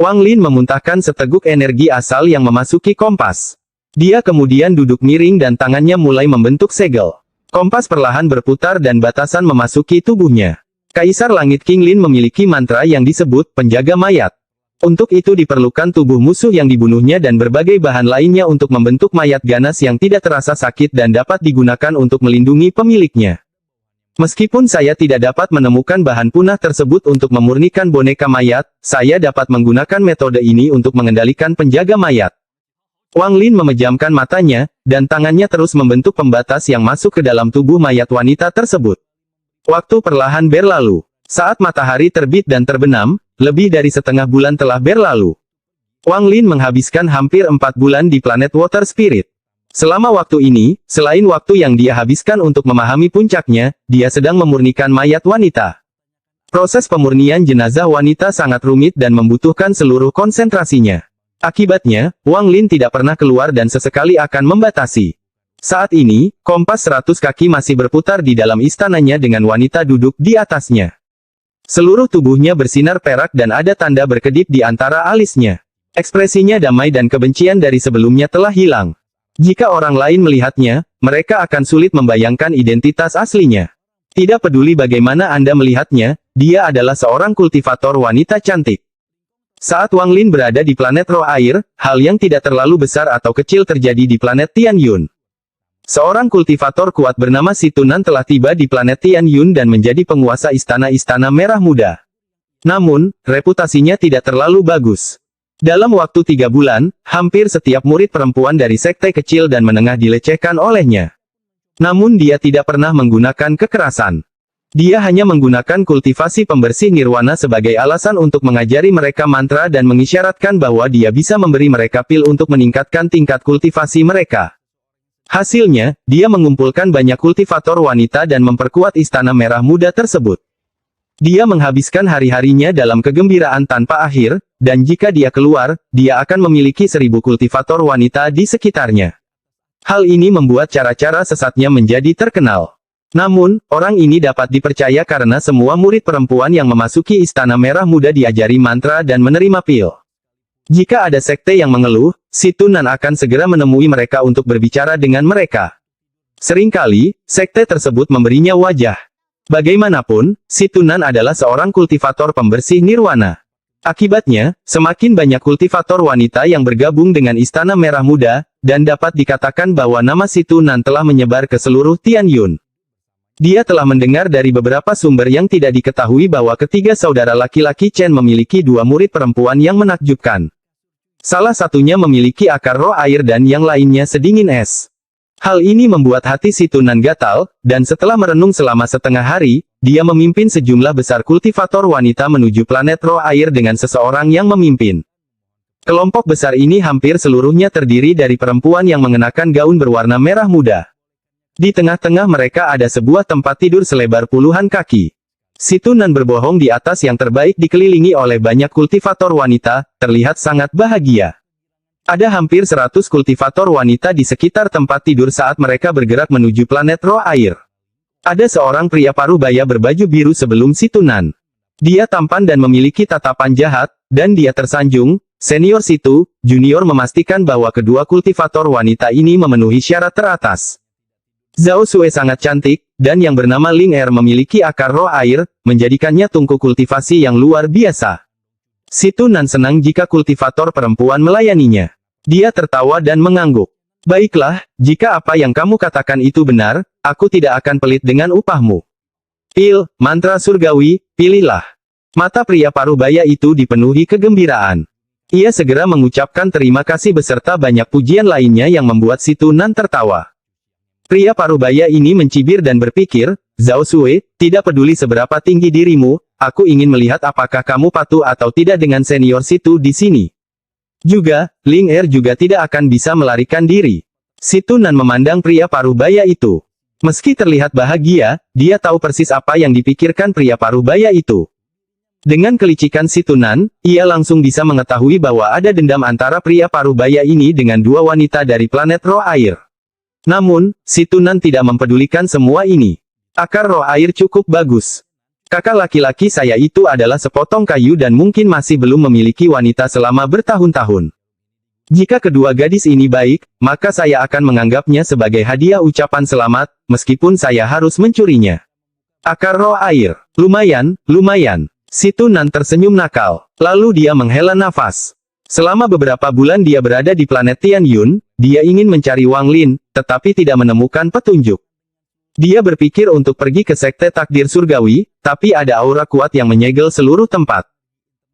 Wang Lin memuntahkan seteguk energi asal yang memasuki kompas. Dia kemudian duduk miring dan tangannya mulai membentuk segel. Kompas perlahan berputar dan batasan memasuki tubuhnya. Kaisar Langit King Lin memiliki mantra yang disebut penjaga mayat. Untuk itu diperlukan tubuh musuh yang dibunuhnya dan berbagai bahan lainnya untuk membentuk mayat ganas yang tidak terasa sakit dan dapat digunakan untuk melindungi pemiliknya. Meskipun saya tidak dapat menemukan bahan punah tersebut untuk memurnikan boneka mayat, saya dapat menggunakan metode ini untuk mengendalikan penjaga mayat. Wang Lin memejamkan matanya, dan tangannya terus membentuk pembatas yang masuk ke dalam tubuh mayat wanita tersebut. Waktu perlahan berlalu. Saat matahari terbit dan terbenam, lebih dari setengah bulan telah berlalu. Wang Lin menghabiskan hampir 4 bulan di planet Water Spirit. Selama waktu ini, selain waktu yang dia habiskan untuk memahami puncaknya, dia sedang memurnikan mayat wanita. Proses pemurnian jenazah wanita sangat rumit dan membutuhkan seluruh konsentrasinya. Akibatnya, Wang Lin tidak pernah keluar dan sesekali akan membatasi. Saat ini, kompas 100 kaki masih berputar di dalam istananya dengan wanita duduk di atasnya. Seluruh tubuhnya bersinar perak dan ada tanda berkedip di antara alisnya. Ekspresinya damai dan kebencian dari sebelumnya telah hilang. Jika orang lain melihatnya, mereka akan sulit membayangkan identitas aslinya. Tidak peduli bagaimana Anda melihatnya, dia adalah seorang kultivator wanita cantik. Saat Wang Lin berada di planet roh air, hal yang tidak terlalu besar atau kecil terjadi di planet Tianyun. Seorang kultivator kuat bernama Situnan telah tiba di planet Tianyun dan menjadi penguasa istana-istana merah muda. Namun, reputasinya tidak terlalu bagus. Dalam waktu 3 bulan, hampir setiap murid perempuan dari sekte kecil dan menengah dilecehkan olehnya. Namun dia tidak pernah menggunakan kekerasan. Dia hanya menggunakan kultivasi pembersih nirwana sebagai alasan untuk mengajari mereka mantra dan mengisyaratkan bahwa dia bisa memberi mereka pil untuk meningkatkan tingkat kultivasi mereka. Hasilnya, dia mengumpulkan banyak kultivator wanita dan memperkuat istana merah muda tersebut. Dia menghabiskan hari-harinya dalam kegembiraan tanpa akhir, dan jika dia keluar, dia akan memiliki 1000 kultivator wanita di sekitarnya. Hal ini membuat cara-cara sesatnya menjadi terkenal. Namun, orang ini dapat dipercaya karena semua murid perempuan yang memasuki istana merah muda diajari mantra dan menerima pil. Jika ada sekte yang mengeluh, Situnan akan segera menemui mereka untuk berbicara dengan mereka. Seringkali, sekte tersebut memberinya wajah. Bagaimanapun, Situnan adalah seorang kultivator pembersih nirwana. Akibatnya, semakin banyak kultivator wanita yang bergabung dengan Istana Merah Muda, dan dapat dikatakan bahwa nama Situnan telah menyebar ke seluruh Tianyun. Dia telah mendengar dari beberapa sumber yang tidak diketahui bahwa ketiga saudara laki-laki Chen memiliki 2 murid perempuan yang menakjubkan. Salah satunya memiliki akar roh air dan yang lainnya sedingin es. Hal ini membuat hati Situnan gatal, dan setelah merenung selama setengah hari, dia memimpin sejumlah besar kultivator wanita menuju planet roh air dengan seseorang yang memimpin. Kelompok besar ini hampir seluruhnya terdiri dari perempuan yang mengenakan gaun berwarna merah muda. Di tengah-tengah mereka ada sebuah tempat tidur selebar puluhan kaki. Situnan berbohong di atas yang terbaik dikelilingi oleh banyak kultivator wanita, terlihat sangat bahagia. Ada hampir 100 kultivator wanita di sekitar tempat tidur saat mereka bergerak menuju planet roh air. Ada seorang pria parubaya berbaju biru sebelum Situnan. Dia tampan dan memiliki tatapan jahat, dan dia tersanjung. Senior Situ, junior memastikan bahwa kedua kultivator wanita ini memenuhi syarat teratas. Zhao Sue sangat cantik, dan yang bernama Ling Er memiliki akar roh air, menjadikannya tungku kultivasi yang luar biasa. Situnan senang jika kultivator perempuan melayaninya. Dia tertawa dan mengangguk. Baiklah, jika apa yang kamu katakan itu benar, aku tidak akan pelit dengan upahmu. Pil, mantra surgawi, pilihlah. Mata pria parubaya itu dipenuhi kegembiraan. Ia segera mengucapkan terima kasih beserta banyak pujian lainnya yang membuat Situnan tertawa. Pria parubaya ini mencibir dan berpikir, Zhao Sue, tidak peduli seberapa tinggi dirimu, aku ingin melihat apakah kamu patuh atau tidak dengan senior Situ di sini. Juga, Ling Er juga tidak akan bisa melarikan diri. Situnan memandang pria parubaya itu. Meski terlihat bahagia, dia tahu persis apa yang dipikirkan pria parubaya itu. Dengan kelicikan Situnan, ia langsung bisa mengetahui bahwa ada dendam antara pria parubaya ini dengan 2 wanita dari planet roh air. Namun, Situnan tidak mempedulikan semua ini. Akar roh air cukup bagus. Kakak laki-laki saya itu adalah sepotong kayu dan mungkin masih belum memiliki wanita selama bertahun-tahun. Jika kedua gadis ini baik, maka saya akan menganggapnya sebagai hadiah ucapan selamat, meskipun saya harus mencurinya. Akar roh air. Lumayan, lumayan. Si Tunan tersenyum nakal. Lalu dia menghela nafas. Selama beberapa bulan dia berada di planet Tianyun, dia ingin mencari Wang Lin, tetapi tidak menemukan petunjuk. Dia berpikir untuk pergi ke Sekte Takdir Surgawi, tapi ada aura kuat yang menyegel seluruh tempat.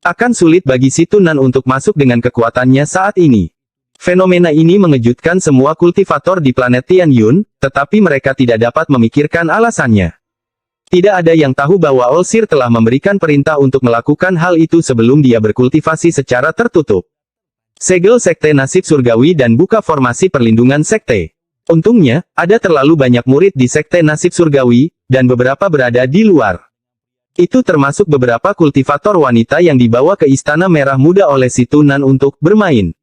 Akan sulit bagi si Tunan untuk masuk dengan kekuatannya saat ini. Fenomena ini mengejutkan semua kultivator di planet Tianyun, tetapi mereka tidak dapat memikirkan alasannya. Tidak ada yang tahu bahwa Olsir telah memberikan perintah untuk melakukan hal itu sebelum dia berkultivasi secara tertutup. Segel Sekte Nasib Surgawi dan buka formasi perlindungan sekte. Untungnya, ada terlalu banyak murid di Sekte Nasib Surgawi, dan beberapa berada di luar. Itu termasuk beberapa kultivator wanita yang dibawa ke Istana Merah Muda oleh si Tunan untuk bermain.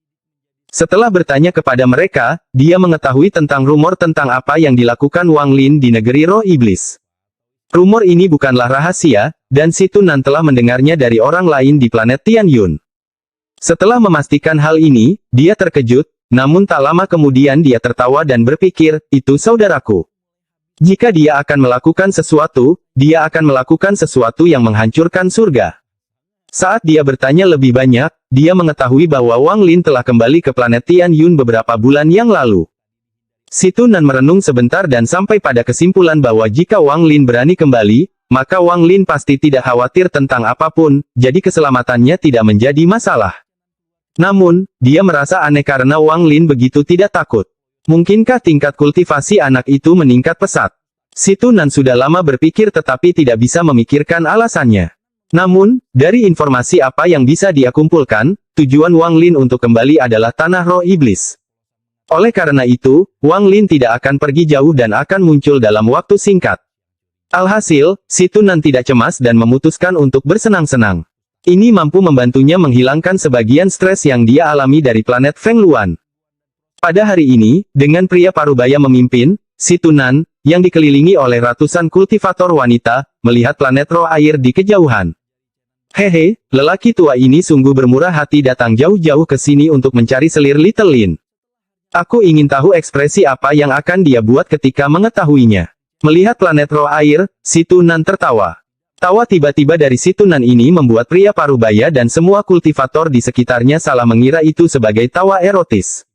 Setelah bertanya kepada mereka, dia mengetahui tentang rumor tentang apa yang dilakukan Wang Lin di negeri roh iblis. Rumor ini bukanlah rahasia, dan si Tunan telah mendengarnya dari orang lain di planet Tianyun. Setelah memastikan hal ini, dia terkejut, namun tak lama kemudian dia tertawa dan berpikir, itu saudaraku. Jika dia akan melakukan sesuatu, dia akan melakukan sesuatu yang menghancurkan surga. Saat dia bertanya lebih banyak, dia mengetahui bahwa Wang Lin telah kembali ke planet Tianyun beberapa bulan yang lalu. Si Tunan merenung sebentar dan sampai pada kesimpulan bahwa jika Wang Lin berani kembali, maka Wang Lin pasti tidak khawatir tentang apapun, jadi keselamatannya tidak menjadi masalah. Namun, dia merasa aneh karena Wang Lin begitu tidak takut. Mungkinkah tingkat kultivasi anak itu meningkat pesat? Si Tunan sudah lama berpikir tetapi tidak bisa memikirkan alasannya. Namun, dari informasi apa yang bisa dia kumpulkan, tujuan Wang Lin untuk kembali adalah tanah roh iblis. Oleh karena itu, Wang Lin tidak akan pergi jauh dan akan muncul dalam waktu singkat. Alhasil, si Tunan tidak cemas dan memutuskan untuk bersenang-senang. Ini mampu membantunya menghilangkan sebagian stres yang dia alami dari planet Feng Luan. Pada hari ini, dengan pria parubaya memimpin, si Tunan, yang dikelilingi oleh ratusan kultivator wanita, melihat planet roh air di kejauhan. Hehe, lelaki tua ini sungguh bermurah hati datang jauh-jauh ke sini untuk mencari selir Little Lin. Aku ingin tahu ekspresi apa yang akan dia buat ketika mengetahuinya. Melihat planet roh air, si Tunan tertawa. Tawa tiba-tiba dari si Tunan ini membuat pria parubaya dan semua kultivator di sekitarnya salah mengira itu sebagai tawa erotis.